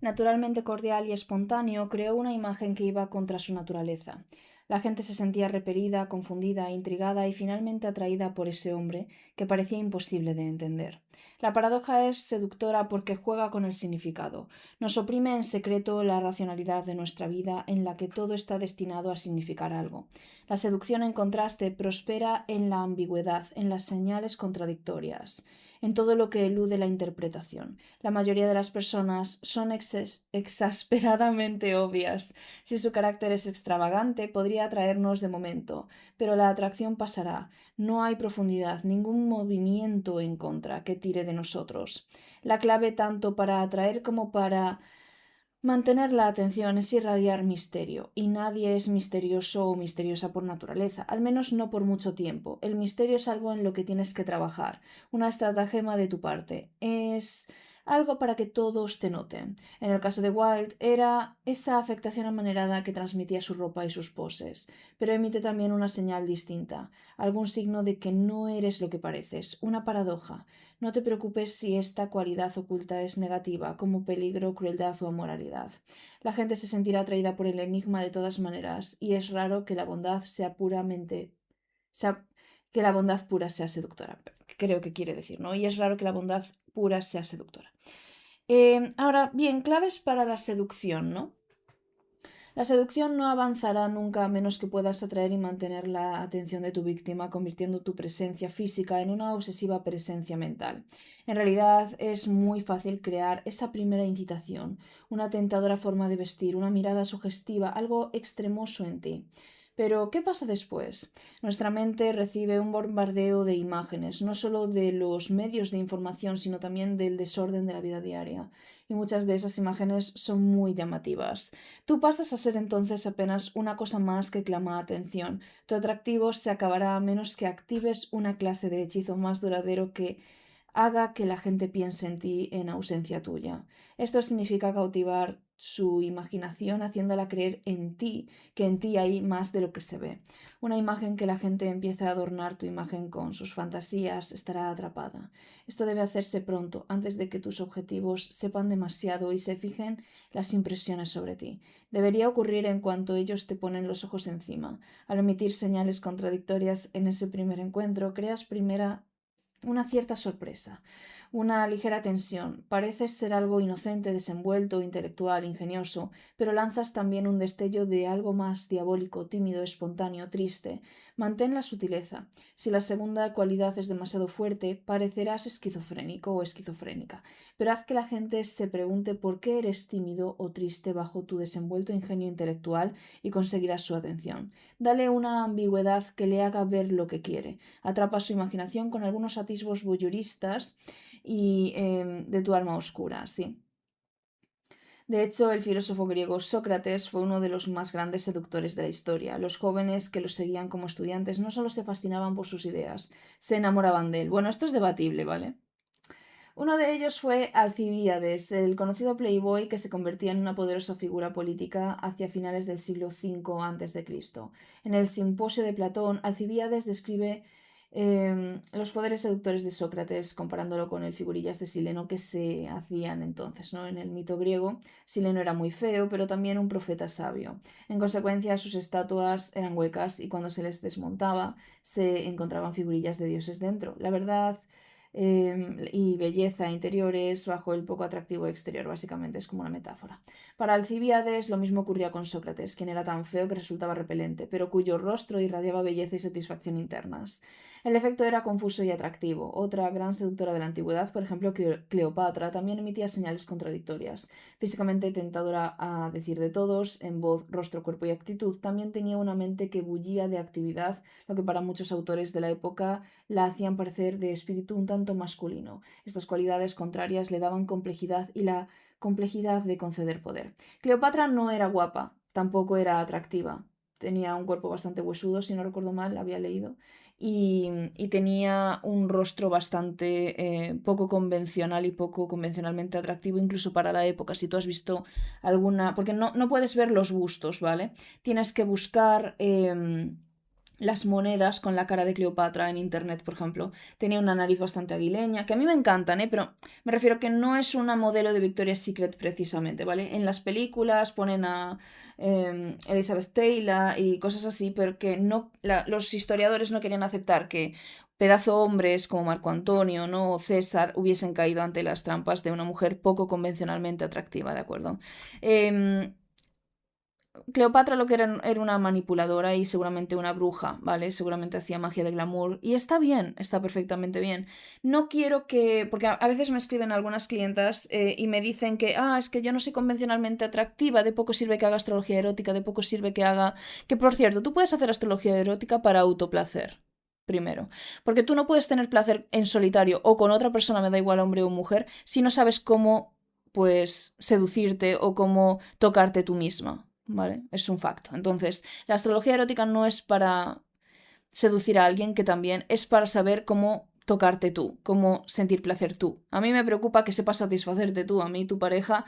Naturalmente cordial y espontáneo, creó una imagen que iba contra su naturaleza. La gente se sentía repelida, confundida, intrigada y finalmente atraída por ese hombre que parecía imposible de entender. La paradoja es seductora porque juega con el significado. Nos oprime en secreto la racionalidad de nuestra vida en la que todo está destinado a significar algo. La seducción, en contraste, prospera en la ambigüedad, en las señales contradictorias, en todo lo que elude la interpretación. La mayoría de las personas son exasperadamente obvias. Si su carácter es extravagante, podría atraernos de momento, pero la atracción pasará. No hay profundidad, ningún movimiento en contra que tire de nosotros. La clave tanto para atraer como para mantener la atención es irradiar misterio, y nadie es misterioso o misteriosa por naturaleza, al menos no por mucho tiempo. El misterio es algo en lo que tienes que trabajar, una estratagema de tu parte. Es algo para que todos te noten. En el caso de Wilde era esa afectación amanerada que transmitía su ropa y sus poses, pero emite también una señal distinta, algún signo de que no eres lo que pareces, una paradoja. No te preocupes si esta cualidad oculta es negativa, como peligro, crueldad o amoralidad. La gente se sentirá atraída por el enigma de todas maneras, y es raro que la bondad sea puramente sea, que la bondad pura sea seductora. Creo que quiere decir, ¿no? Y es raro que la bondad pura sea seductora. Ahora, bien, claves para la seducción, ¿no? La seducción no avanzará nunca a menos que puedas atraer y mantener la atención de tu víctima, convirtiendo tu presencia física en una obsesiva presencia mental. En realidad es muy fácil crear esa primera incitación, una tentadora forma de vestir, una mirada sugestiva, algo extremoso en ti. Pero, ¿qué pasa después? Nuestra mente recibe un bombardeo de imágenes, no solo de los medios de información, sino también del desorden de la vida diaria. Y muchas de esas imágenes son muy llamativas. Tú pasas a ser entonces apenas una cosa más que clama atención. Tu atractivo se acabará a menos que actives una clase de hechizo más duradero que haga que la gente piense en ti en ausencia tuya. Esto significa cautivar su imaginación haciéndola creer en ti, que en ti hay más de lo que se ve. Una imagen que la gente empiece a adornar tu imagen con sus fantasías estará atrapada. Esto debe hacerse pronto, antes de que tus objetivos sepan demasiado y se fijen las impresiones sobre ti. Debería ocurrir en cuanto ellos te ponen los ojos encima. Al emitir señales contradictorias en ese primer encuentro, creas una cierta sorpresa, una ligera tensión. Pareces ser algo inocente, desenvuelto, intelectual, ingenioso, pero lanzas también un destello de algo más diabólico, tímido, espontáneo, triste. Mantén la sutileza. Si la segunda cualidad es demasiado fuerte, parecerás esquizofrénico o esquizofrénica, pero haz que la gente se pregunte por qué eres tímido o triste bajo tu desenvuelto ingenio intelectual y conseguirás su atención. Dale una ambigüedad que le haga ver lo que quiere. Atrapa su imaginación con algunos atisbos voyeuristas y de tu alma oscura, sí. De hecho, el filósofo griego Sócrates fue uno de los más grandes seductores de la historia. Los jóvenes que lo seguían como estudiantes no solo se fascinaban por sus ideas, se enamoraban de él. Bueno, esto es debatible, ¿vale? Uno de ellos fue Alcibíades, el conocido playboy que se convertía en una poderosa figura política hacia finales del siglo V a.C. En el Simposio de Platón, Alcibíades describe los poderes seductores de Sócrates comparándolo con el figurillas de Sileno que se hacían entonces, ¿no? En el mito griego, Sileno era muy feo, pero también un profeta sabio. En consecuencia, sus estatuas eran huecas y cuando se les desmontaba se encontraban figurillas de dioses dentro. La verdad y belleza interiores bajo el poco atractivo exterior, básicamente es como una metáfora. Para Alcibíades lo mismo ocurría con Sócrates, quien era tan feo que resultaba repelente, pero cuyo rostro irradiaba belleza y satisfacción internas. El efecto era confuso y atractivo. Otra gran seductora de la antigüedad, por ejemplo Cleopatra, también emitía señales contradictorias. Físicamente tentadora a decir de todos, en voz, rostro, cuerpo y actitud, también tenía una mente que bullía de actividad, lo que para muchos autores de la época la hacían parecer de espíritu un tanto masculino. Estas cualidades contrarias le daban complejidad y la complejidad de conceder poder. Cleopatra no era guapa, tampoco era atractiva. Tenía un cuerpo bastante huesudo, si no recuerdo mal, había leído. Y tenía un rostro bastante poco convencional y poco convencionalmente atractivo, incluso para la época. Si tú has visto alguna. Porque no puedes ver los bustos, ¿vale? Tienes que buscar. Las monedas con la cara de Cleopatra en internet, por ejemplo. Tenía una nariz bastante aguileña, que a mí me encantan, ¿eh? Pero me refiero que no es una modelo de Victoria's Secret precisamente, ¿vale? En las películas ponen a Elizabeth Taylor y cosas así, pero que no, los historiadores no querían aceptar que pedazo hombres como Marco Antonio, ¿no? O César hubiesen caído ante las trampas de una mujer poco convencionalmente atractiva, ¿de acuerdo? Eh, Cleopatra lo que era una manipuladora y seguramente una bruja, ¿vale? Seguramente hacía magia de glamour y está bien, está perfectamente bien. No quiero que, porque a veces me escriben algunas clientas y me dicen que, es que yo no soy convencionalmente atractiva, de poco sirve que haga astrología erótica, de poco sirve que haga... Que por cierto, tú puedes hacer astrología erótica para autoplacer. Primero, porque tú no puedes tener placer en solitario o con otra persona, me da igual hombre o mujer, si no sabes cómo, pues, seducirte o cómo tocarte tú misma. ¿Vale? Es un facto. Entonces, la astrología erótica no es para seducir a alguien, que también es para saber cómo tocarte tú, cómo sentir placer tú. A mí me preocupa que sepas satisfacerte tú. A mí tu pareja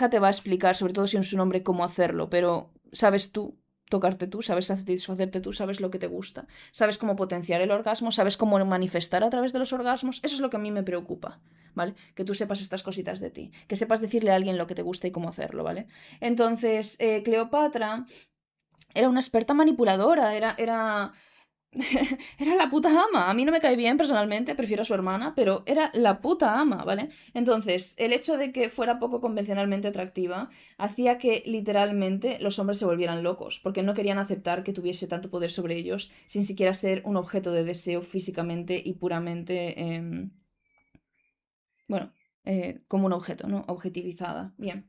te va a explicar, sobre todo si es un hombre, cómo hacerlo, pero sabes tú tocarte tú, sabes satisfacerte tú, sabes lo que te gusta, sabes cómo potenciar el orgasmo, sabes cómo manifestar a través de los orgasmos. Eso es lo que a mí me preocupa, ¿vale? Que tú sepas estas cositas de ti, que sepas decirle a alguien lo que te gusta y cómo hacerlo, ¿vale? Entonces, Cleopatra era una experta manipuladora, era la puta ama. A mí no me cae bien personalmente, prefiero a su hermana, pero era la puta ama, ¿vale? Entonces, el hecho de que fuera poco convencionalmente atractiva hacía que literalmente los hombres se volvieran locos, porque no querían aceptar que tuviese tanto poder sobre ellos sin siquiera ser un objeto de deseo físicamente y puramente, bueno, como un objeto, ¿no? Objetivizada. Bien.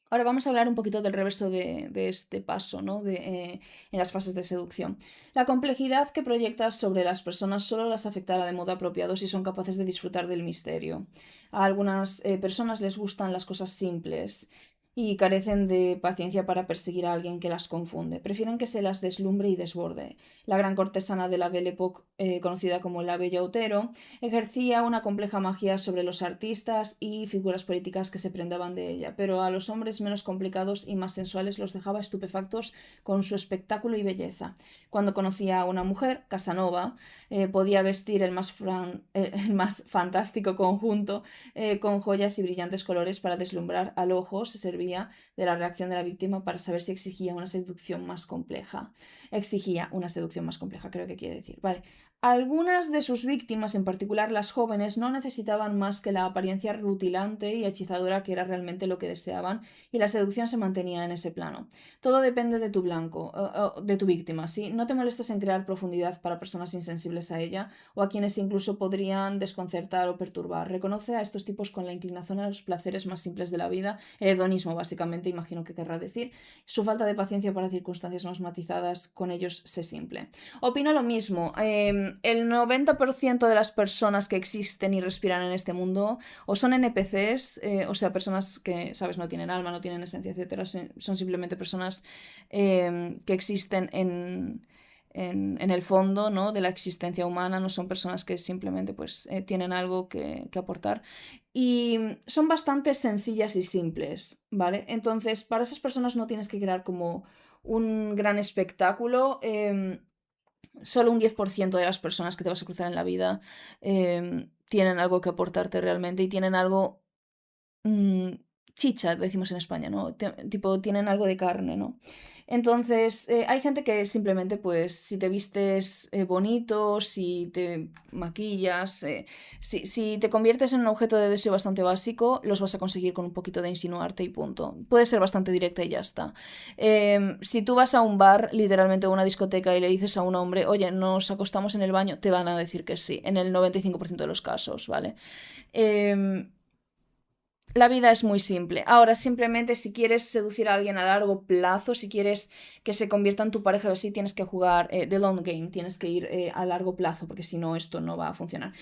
Ahora vamos a hablar un poquito del reverso de este paso, ¿no? En las fases de seducción. La complejidad que proyectas sobre las personas solo las afectará de modo apropiado si son capaces de disfrutar del misterio. A algunas personas les gustan las cosas simples y carecen de paciencia para perseguir a alguien que las confunde. Prefieren que se las deslumbre y desborde. La gran cortesana de la Belle Époque, conocida como la Bella Otero, ejercía una compleja magia sobre los artistas y figuras políticas que se prendaban de ella, pero a los hombres menos complicados y más sensuales los dejaba estupefactos con su espectáculo y belleza. Cuando conocía a una mujer, Casanova, podía vestir el más fantástico conjunto con joyas y brillantes colores para deslumbrar al ojo. Se servía de la reacción de la víctima para saber si exigía una seducción más compleja. Exigía una seducción más compleja, creo que quiere decir. Vale. Algunas de sus víctimas, en particular las jóvenes, no necesitaban más que la apariencia rutilante y hechizadora que era realmente lo que deseaban, y la seducción se mantenía en ese plano. Todo depende de tu blanco, de tu víctima, ¿sí? No te molestes en crear profundidad para personas insensibles a ella o a quienes incluso podrían desconcertar o perturbar. Reconoce a estos tipos con la inclinación a los placeres más simples de la vida, el hedonismo básicamente, imagino que querrá decir. Su falta de paciencia para circunstancias más matizadas con ellos sé simple. Opino lo mismo. El 90% de las personas que existen y respiran en este mundo o son NPCs, o sea, personas que, ¿sabes?, no tienen alma, no tienen esencia, etcétera. Son simplemente personas que existen en el fondo, ¿no?, de la existencia humana. No son personas que simplemente pues, tienen algo que aportar. Y son bastante sencillas y simples, ¿vale? Entonces, para esas personas no tienes que crear como un gran espectáculo. Solo un 10% de las personas que te vas a cruzar en la vida tienen algo que aportarte realmente y tienen algo mm, chicha, decimos en España, ¿no? Tipo, tienen algo de carne, ¿no? Entonces, hay gente que simplemente, pues, si te vistes bonito, si te maquillas, si te conviertes en un objeto de deseo bastante básico, los vas a conseguir con un poquito de insinuarte y punto. Puede ser bastante directa y ya está. Si tú vas a un bar, literalmente a una discoteca, y le dices a un hombre, oye, nos acostamos en el baño, te van a decir que sí, en el 95% de los casos, ¿vale? La vida es muy simple. Ahora, simplemente si quieres seducir a alguien a largo plazo, si quieres que se convierta en tu pareja, sí tienes que jugar the long game, tienes que ir a largo plazo, porque si no, esto no va a funcionar.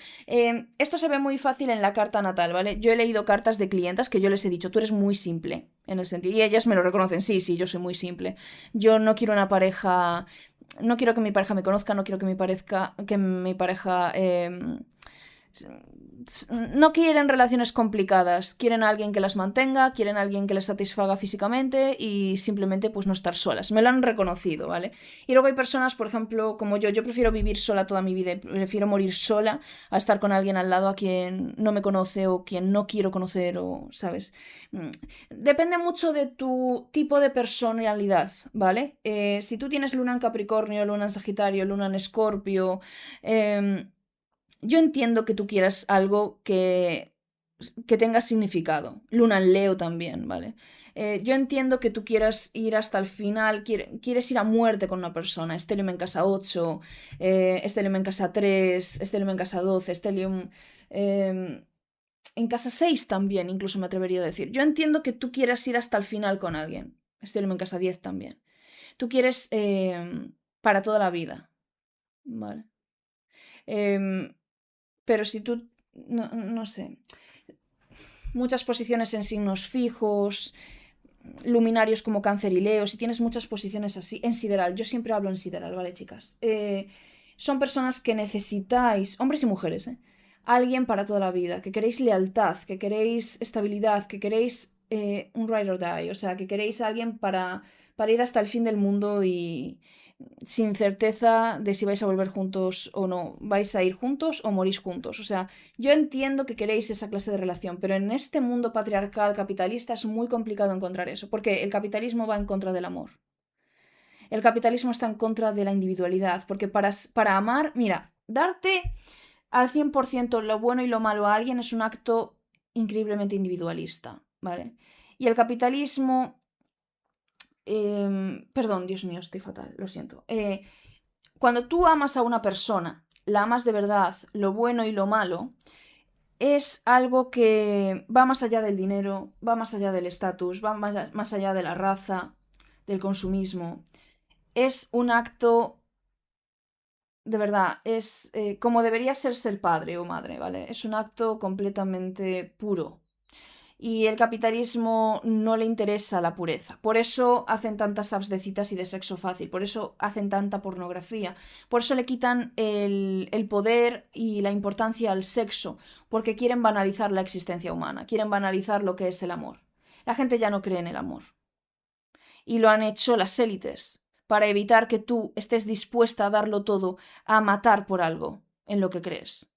Esto se ve muy fácil en la carta natal, ¿vale? Yo he leído cartas de clientas que yo les he dicho, tú eres muy simple. en el sentido, y ellas me lo reconocen, sí, sí, yo soy muy simple. Yo no quiero una pareja, no quiero que mi pareja me conozca, no quiero que mi pareja no quieren relaciones complicadas, quieren a alguien que las mantenga, quieren a alguien que les satisfaga físicamente y simplemente pues no estar solas. Me lo han reconocido, ¿vale? Y luego hay personas, por ejemplo, como yo prefiero vivir sola toda mi vida y prefiero morir sola a estar con alguien al lado a quien no me conoce o quien no quiero conocer o, ¿sabes? Depende mucho de tu tipo de personalidad, ¿vale? Si tú tienes luna en Capricornio, luna en Sagitario, luna en Escorpio, yo entiendo que tú quieras algo que tenga significado. Luna en Leo también, ¿vale? Yo entiendo que tú quieras ir hasta el final, quieres ir a muerte con una persona. Stellium en casa 8, Stellium en casa 3, Stellium en casa 12, Stellium en casa 6 también, incluso me atrevería a decir. Yo entiendo que tú quieras ir hasta el final con alguien. Stellium en casa 10 también. Tú quieres para toda la vida, ¿vale? Pero si tú, no sé, muchas posiciones en signos fijos, luminarios como Cáncer y Leo, si tienes muchas posiciones así, en sideral, yo siempre hablo en sideral, ¿vale, chicas? Son personas que necesitáis, hombres y mujeres, alguien para toda la vida, que queréis lealtad, que queréis estabilidad, que queréis un ride or die, o sea, que queréis a alguien para ir hasta el fin del mundo y sin certeza de si vais a volver juntos o no, vais a ir juntos o morís juntos. O sea, yo entiendo que queréis esa clase de relación, pero en este mundo patriarcal capitalista es muy complicado encontrar eso, porque el capitalismo va en contra del amor. El capitalismo está en contra de la individualidad, porque para amar, mira, darte al 100% lo bueno y lo malo a alguien es un acto increíblemente individualista, ¿vale? Y el capitalismo perdón, Dios mío, estoy fatal, lo siento. Cuando tú amas a una persona, la amas de verdad, lo bueno y lo malo, es algo que va más allá del dinero, va más allá del estatus, va más allá de la raza, del consumismo. Es un acto, de verdad, es como debería ser padre o madre, ¿vale? Es un acto completamente puro. Y el capitalismo no le interesa la pureza. Por eso hacen tantas apps de citas y de sexo fácil. Por eso hacen tanta pornografía. Por eso le quitan el poder y la importancia al sexo. Porque quieren banalizar la existencia humana. Quieren banalizar lo que es el amor. La gente ya no cree en el amor. Y lo han hecho las élites. Para evitar que tú estés dispuesta a darlo todo, a matar por algo en lo que crees.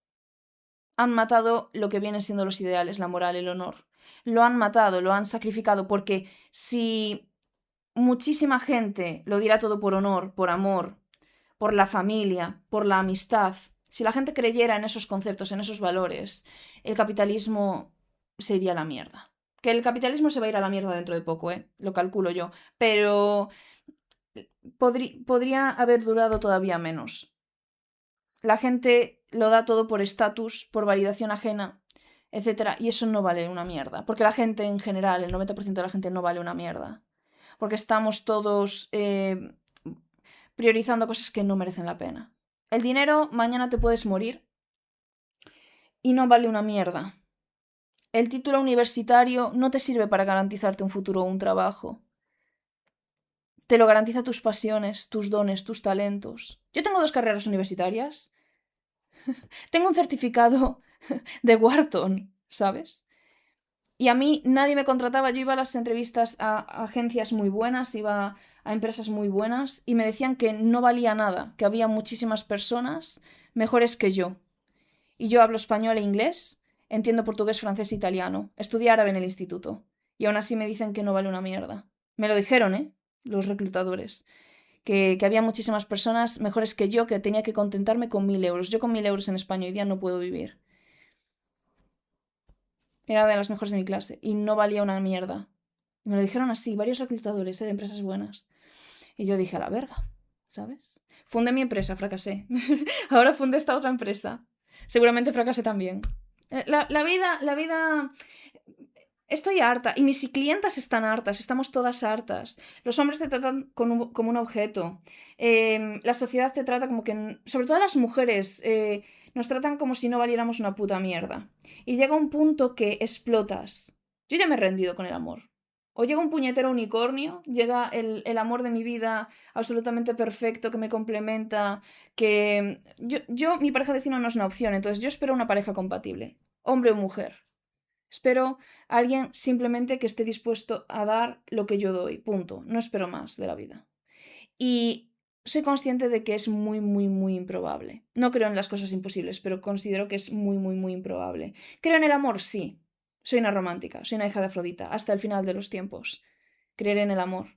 Han matado lo que vienen siendo los ideales, la moral, el honor. Lo han matado, lo han sacrificado, porque si muchísima gente lo diera todo por honor, por amor, por la familia, por la amistad, si la gente creyera en esos conceptos, en esos valores, el capitalismo se iría a la mierda. Que el capitalismo se va a ir a la mierda dentro de poco, lo calculo yo, pero podría haber durado todavía menos. La gente lo da todo por estatus, por validación ajena, etcétera, y eso no vale una mierda. Porque la gente en general, el 90% de la gente no vale una mierda. Porque estamos todos priorizando cosas que no merecen la pena. El dinero, mañana te puedes morir y no vale una mierda. El título universitario no te sirve para garantizarte un futuro o un trabajo. Te lo garantiza tus pasiones, tus dones, tus talentos. Yo tengo 2 carreras universitarias. Tengo un certificado de Wharton, ¿sabes? Y a mí nadie me contrataba, yo iba a las entrevistas a agencias muy buenas, iba a empresas muy buenas y me decían que no valía nada, que había muchísimas personas mejores que yo. Y yo hablo español e inglés, entiendo portugués, francés e italiano, estudié árabe en el instituto. Y aún así me dicen que no vale una mierda. Me lo dijeron, ¿eh? Los reclutadores. Que había muchísimas personas mejores que yo, que tenía que contentarme con 1.000 euros. Yo con 1.000 euros en España hoy día no puedo vivir. Era de las mejores de mi clase y no valía una mierda. Y me lo dijeron así, varios reclutadores de empresas buenas. Y yo dije, a la verga, ¿sabes? Fundé mi empresa, fracasé. Ahora fundé esta otra empresa. Seguramente fracasé también. La vida... Estoy harta y mis clientas están hartas, estamos todas hartas. Los hombres te tratan como un objeto. La sociedad te trata como que... Sobre todo las mujeres nos tratan como si no valiéramos una puta mierda. Y llega un punto que explotas. Yo ya me he rendido con el amor. O llega un puñetero unicornio, llega el amor de mi vida absolutamente perfecto, que me complementa, que... mi pareja de destino no es una opción, entonces yo espero una pareja compatible, hombre o mujer. Espero a alguien simplemente que esté dispuesto a dar lo que yo doy, punto. No espero más de la vida. Y soy consciente de que es muy, muy, muy improbable. No creo en las cosas imposibles, pero considero que es muy, muy, muy improbable. ¿Creo en el amor? Sí. Soy una romántica, soy una hija de Afrodita, hasta el final de los tiempos. Creeré en el amor.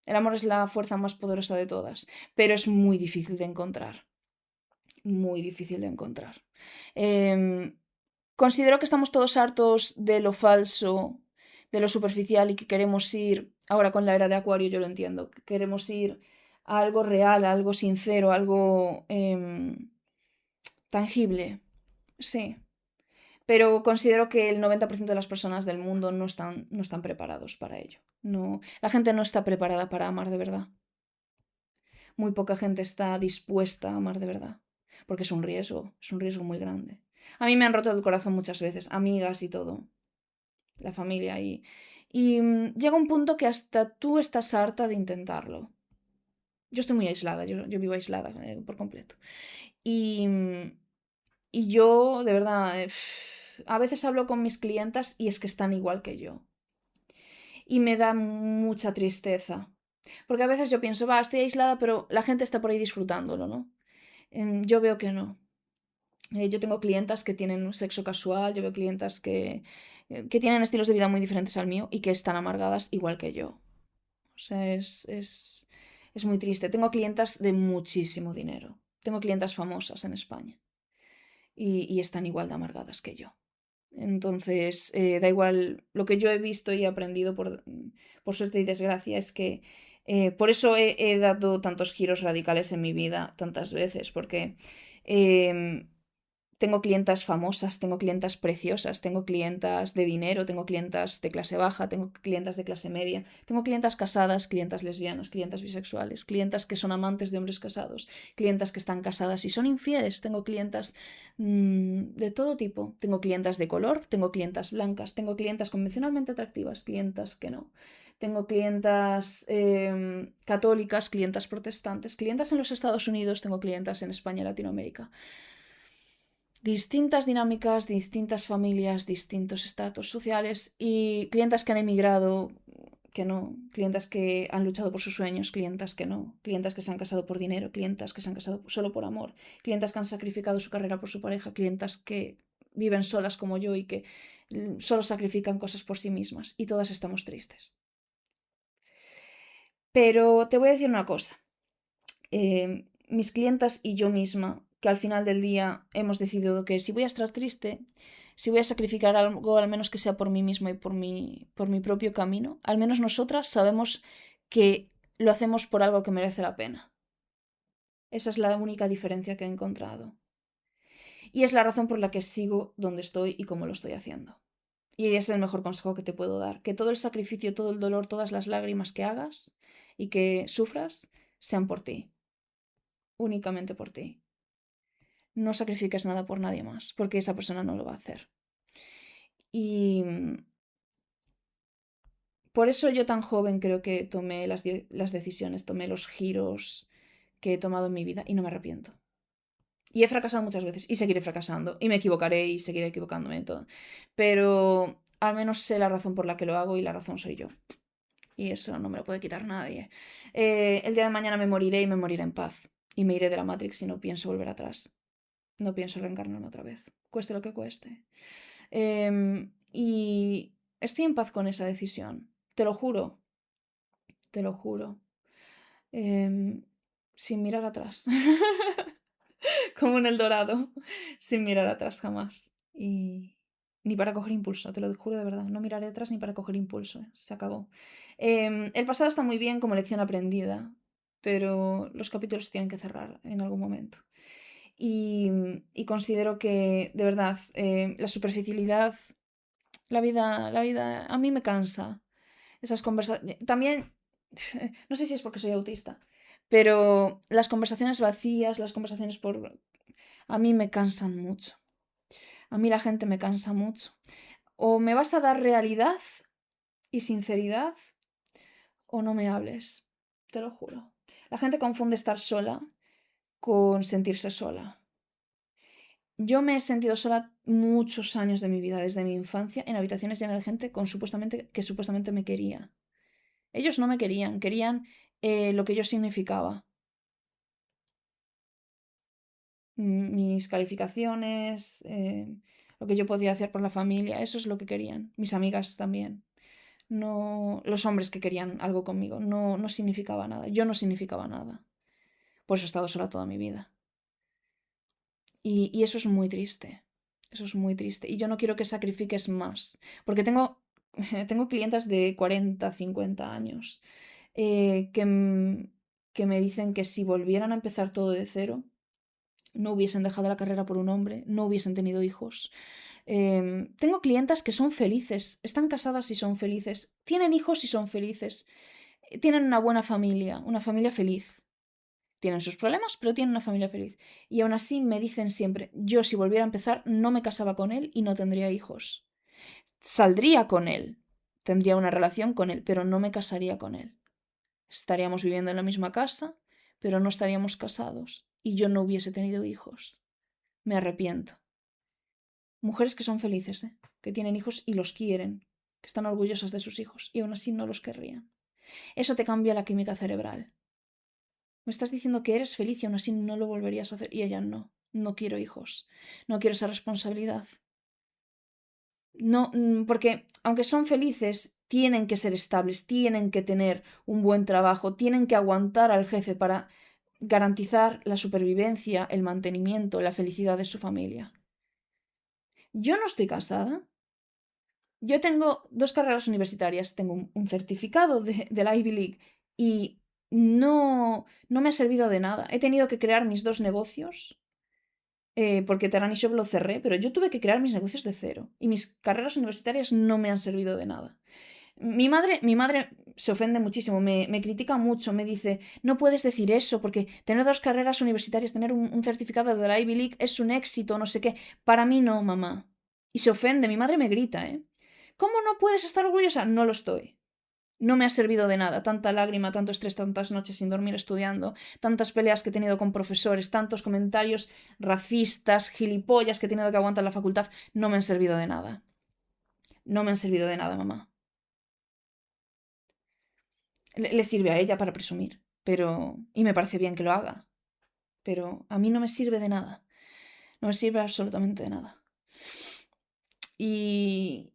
El amor es la fuerza más poderosa de todas, pero es muy difícil de encontrar. Muy difícil de encontrar. Considero que estamos todos hartos de lo falso, de lo superficial y que queremos ir, ahora con la era de Acuario yo lo entiendo, que queremos ir a algo real, a algo sincero, a algo tangible. Sí, pero considero que el 90% de las personas del mundo no están preparados para ello. No, la gente no está preparada para amar de verdad. Muy poca gente está dispuesta a amar de verdad, porque es un riesgo muy grande. A mí me han roto el corazón muchas veces, amigas y todo, la familia y llega un punto que hasta tú estás harta de intentarlo. Yo estoy muy aislada, yo vivo aislada por completo. Y, y yo, de verdad, a veces hablo con mis clientas y es que están igual que yo. Y me da mucha tristeza. Porque a veces yo pienso, va, estoy aislada, pero la gente está por ahí disfrutándolo, ¿no? Yo veo que no. Yo tengo clientas que tienen un sexo casual, yo veo clientas que tienen estilos de vida muy diferentes al mío y que están amargadas igual que yo. O sea, es muy triste. Tengo clientas de muchísimo dinero. Tengo clientas famosas en España y están igual de amargadas que yo. Entonces, da igual, lo que yo he visto y he aprendido por suerte y desgracia es que por eso he dado tantos giros radicales en mi vida tantas veces, porque tengo clientas famosas, tengo clientas preciosas, tengo clientas de dinero, tengo clientas de clase baja, tengo clientas de clase media, tengo clientas casadas, clientas lesbianas, clientas bisexuales, clientas que son amantes de hombres casados, clientas que están casadas y son infieles, tengo clientas de todo tipo, tengo clientas de color, tengo clientas blancas, tengo clientas convencionalmente atractivas, clientas que no. Tengo clientas católicas, clientas protestantes, clientas en los Estados Unidos, tengo clientas en España y Latinoamérica. Distintas dinámicas, distintas familias, distintos estatus sociales y clientas que han emigrado, que no, clientas que han luchado por sus sueños, clientas que no, clientas que se han casado por dinero, clientas que se han casado solo por amor, clientas que han sacrificado su carrera por su pareja, clientas que viven solas como yo y que solo sacrifican cosas por sí mismas y todas estamos tristes. Pero te voy a decir una cosa. Mis clientas y yo misma, que al final del día hemos decidido que si voy a estar triste, si voy a sacrificar algo, al menos que sea por mí misma y por mi propio camino, al menos nosotras sabemos que lo hacemos por algo que merece la pena. Esa es la única diferencia que he encontrado. Y es la razón por la que sigo donde estoy y cómo lo estoy haciendo. Y es el mejor consejo que te puedo dar. Que todo el sacrificio, todo el dolor, todas las lágrimas que hagas y que sufras sean por ti. Únicamente por ti. No sacrifiques nada por nadie más, porque esa persona no lo va a hacer. Y por eso yo tan joven creo que tomé las decisiones, tomé los giros que he tomado en mi vida y no me arrepiento. Y he fracasado muchas veces y seguiré fracasando y me equivocaré y seguiré equivocándome en todo. Pero al menos sé la razón por la que lo hago y la razón soy yo. Y eso no me lo puede quitar nadie. El día de mañana me moriré y me moriré en paz. Y me iré de la Matrix y no pienso volver atrás. No pienso reencarnarme otra vez, cueste lo que cueste. Y estoy en paz con esa decisión, te lo juro, te lo juro. Sin mirar atrás, como en El Dorado, sin mirar atrás jamás. Y ni para coger impulso, te lo juro de verdad, no miraré atrás ni para coger impulso, se acabó. El pasado está muy bien como lección aprendida, pero los capítulos tienen que cerrar en algún momento. Y considero que, de verdad, la superficialidad, la vida a mí me cansa. Esas conversaciones. También, no sé si es porque soy autista, pero las conversaciones vacías, las conversaciones a mí me cansan mucho. A mí la gente me cansa mucho. O me vas a dar realidad y sinceridad, o no me hables, te lo juro. La gente confunde estar sola con sentirse sola. Yo me he sentido sola muchos años de mi vida, desde mi infancia, en habitaciones llenas de gente que supuestamente me quería. Ellos no me querían, querían lo que yo significaba. Mis calificaciones, lo que yo podía hacer por la familia, eso es lo que querían. Mis amigas también. No, los hombres que querían algo conmigo, no significaba nada. Yo no significaba nada. Por eso he estado sola toda mi vida. Y eso es muy triste. Eso es muy triste. Y yo no quiero que sacrifiques más. Porque tengo clientas de 40, 50 años que me dicen que si volvieran a empezar todo de cero, no hubiesen dejado la carrera por un hombre, no hubiesen tenido hijos. Tengo clientas que son felices, están casadas y son felices, tienen hijos y son felices, tienen una familia feliz. Tienen sus problemas, pero tienen una familia feliz. Y aún así me dicen siempre, yo si volviera a empezar no me casaba con él y no tendría hijos. Saldría con él, tendría una relación con él, pero no me casaría con él. Estaríamos viviendo en la misma casa, pero no estaríamos casados y yo no hubiese tenido hijos. Me arrepiento. Mujeres que son felices, que tienen hijos y los quieren, que están orgullosas de sus hijos y aún así no los querrían. Eso te cambia la química cerebral. Me estás diciendo que eres feliz y aún así no lo volverías a hacer. Y ella no. No quiero hijos. No quiero esa responsabilidad. No, porque aunque son felices, tienen que ser estables, tienen que tener un buen trabajo, tienen que aguantar al jefe para garantizar la supervivencia, el mantenimiento, la felicidad de su familia. Yo no estoy casada. Yo tengo 2 carreras universitarias. Tengo un certificado de la Ivy League y no me ha servido de nada. He tenido que crear mis 2 negocios porque Terranishop lo cerré, pero yo tuve que crear mis negocios de cero y mis carreras universitarias no me han servido de nada. Mi madre se ofende muchísimo, me critica mucho, me dice, no puedes decir eso porque tener 2 carreras universitarias, tener un certificado de la Ivy League es un éxito, no sé qué. Para mí no, mamá. Y se ofende, mi madre me grita, ¿eh? ¿Cómo no puedes estar orgullosa? No lo estoy. No me ha servido de nada, tanta lágrima, tanto estrés, tantas noches sin dormir estudiando, tantas peleas que he tenido con profesores, tantos comentarios racistas, gilipollas que he tenido que aguantar en la facultad, no me han servido de nada. No me han servido de nada, mamá. Le sirve a ella para presumir, pero... Y me parece bien que lo haga, pero a mí no me sirve de nada. No me sirve absolutamente de nada. Y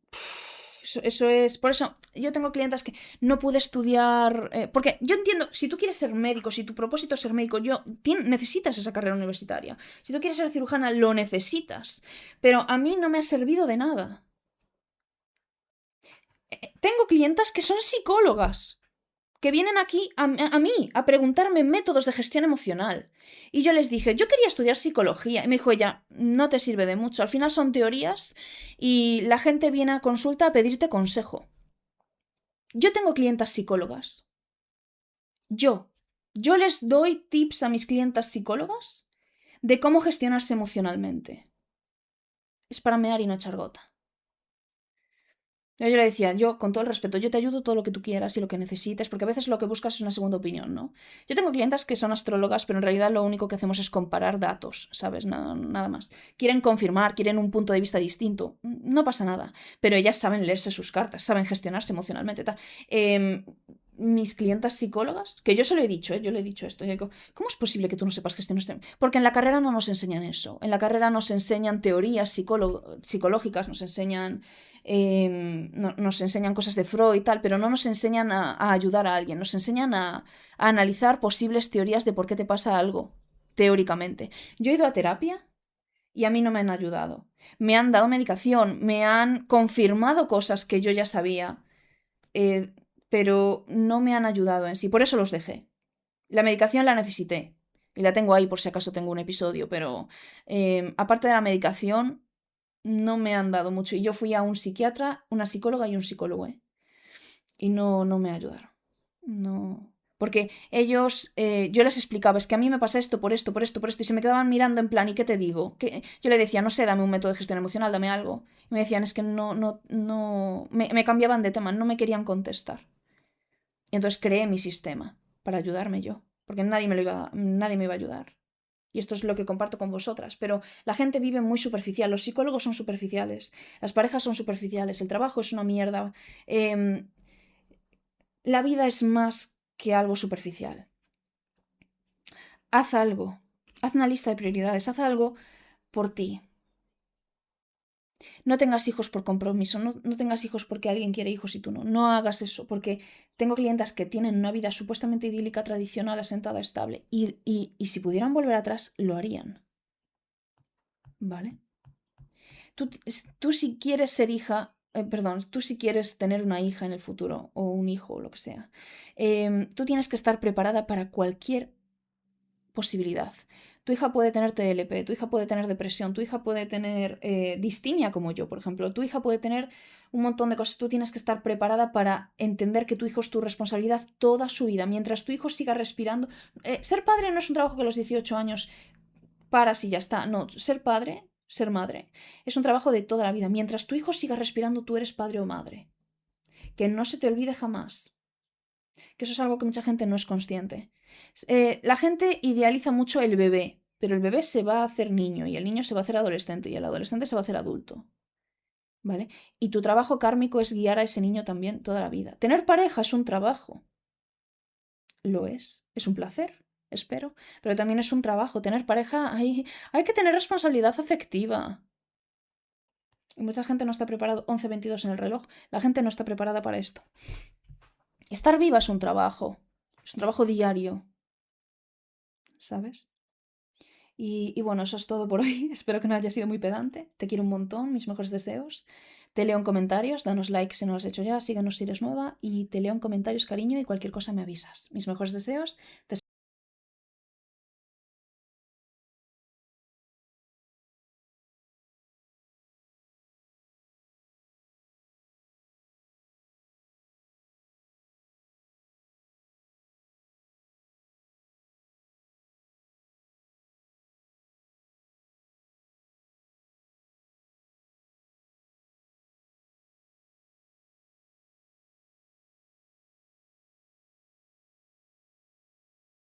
eso es. Por eso yo tengo clientas que no pude estudiar. Porque yo entiendo, si tú quieres ser médico, si tu propósito es ser médico, necesitas esa carrera universitaria. Si tú quieres ser cirujana, lo necesitas. Pero a mí no me ha servido de nada. Tengo clientas que son psicólogas, que vienen aquí a mí a preguntarme métodos de gestión emocional. Y yo les dije, yo quería estudiar psicología. Y me dijo ella, no te sirve de mucho. Al final son teorías y la gente viene a consulta a pedirte consejo. Yo tengo clientas psicólogas. Yo les doy tips a mis clientas psicólogas de cómo gestionarse emocionalmente. Es para mear y no echar gota. Yo le decía, yo con todo el respeto, yo te ayudo todo lo que tú quieras y lo que necesites, porque a veces lo que buscas es una segunda opinión, ¿no? Yo tengo clientas que son astrólogas, pero en realidad lo único que hacemos es comparar datos, ¿sabes? Nada más. Quieren confirmar, quieren un punto de vista distinto. No pasa nada. Pero ellas saben leerse sus cartas, saben gestionarse emocionalmente. Tal. Mis clientas psicólogas, que yo se lo he dicho, yo le he dicho esto, yo digo, ¿cómo es posible que tú no sepas gestionarse? Porque en la carrera no nos enseñan eso. En la carrera nos enseñan teorías psicológicas, nos enseñan cosas de Freud y tal, pero no nos enseñan a ayudar a alguien, nos enseñan a analizar posibles teorías de por qué te pasa algo, teóricamente. Yo he ido a terapia y a mí no me han ayudado. Me han dado medicación, me han confirmado cosas que yo ya sabía, pero no me han ayudado en sí, por eso los dejé. La medicación la necesité y la tengo ahí por si acaso tengo un episodio, pero aparte de la medicación no me han dado mucho. Y yo fui a un psiquiatra, una psicóloga y un psicólogo, ¿eh? Y no me ayudaron. No. Porque ellos, yo les explicaba, es que a mí me pasa esto, por esto, por esto, por esto, y se me quedaban mirando en plan, ¿y qué te digo? Yo le decía, no sé, dame un método de gestión emocional, dame algo. Y me decían, es que no, me cambiaban de tema, no me querían contestar. Y entonces creé mi sistema para ayudarme yo, porque nadie me iba a ayudar. Y esto es lo que comparto con vosotras. Pero la gente vive muy superficial. Los psicólogos son superficiales. Las parejas son superficiales. El trabajo es una mierda. La vida es más que algo superficial. Haz algo. Haz una lista de prioridades. Haz algo por ti. No tengas hijos por compromiso, no tengas hijos porque alguien quiere hijos y tú no. No hagas eso, porque tengo clientas que tienen una vida supuestamente idílica, tradicional, asentada, estable, y si pudieran volver atrás, lo harían. ¿Vale? Tú si quieres ser hija, tú si quieres tener una hija en el futuro, o un hijo, o lo que sea, tú tienes que estar preparada para cualquier posibilidad. Tu hija puede tener TLP, tu hija puede tener depresión, tu hija puede tener distimia como yo, por ejemplo. Tu hija puede tener un montón de cosas. Tú tienes que estar preparada para entender que tu hijo es tu responsabilidad toda su vida. Mientras tu hijo siga respirando... ser padre no es un trabajo que a los 18 años paras y ya está. No, ser padre, ser madre, es un trabajo de toda la vida. Mientras tu hijo siga respirando, tú eres padre o madre. Que no se te olvide jamás. Que eso es algo que mucha gente no es consciente. La gente idealiza mucho el bebé, pero el bebé se va a hacer niño y el niño se va a hacer adolescente y el adolescente se va a hacer adulto. ¿Vale? Y tu trabajo kármico es guiar a ese niño también toda la vida. Tener pareja es un trabajo. Lo es un placer, espero, pero también es un trabajo. Tener pareja, hay que tener responsabilidad afectiva. Y mucha gente no está preparada, 11:22 en el reloj, la gente no está preparada para esto. Estar viva es un trabajo diario, ¿sabes? Y bueno, eso es todo por hoy. Espero que no haya sido muy pedante. Te quiero un montón, mis mejores deseos. Te leo en comentarios, danos like si no lo has hecho ya, síguenos si eres nueva y te leo en comentarios, cariño, y cualquier cosa me avisas. Mis mejores deseos.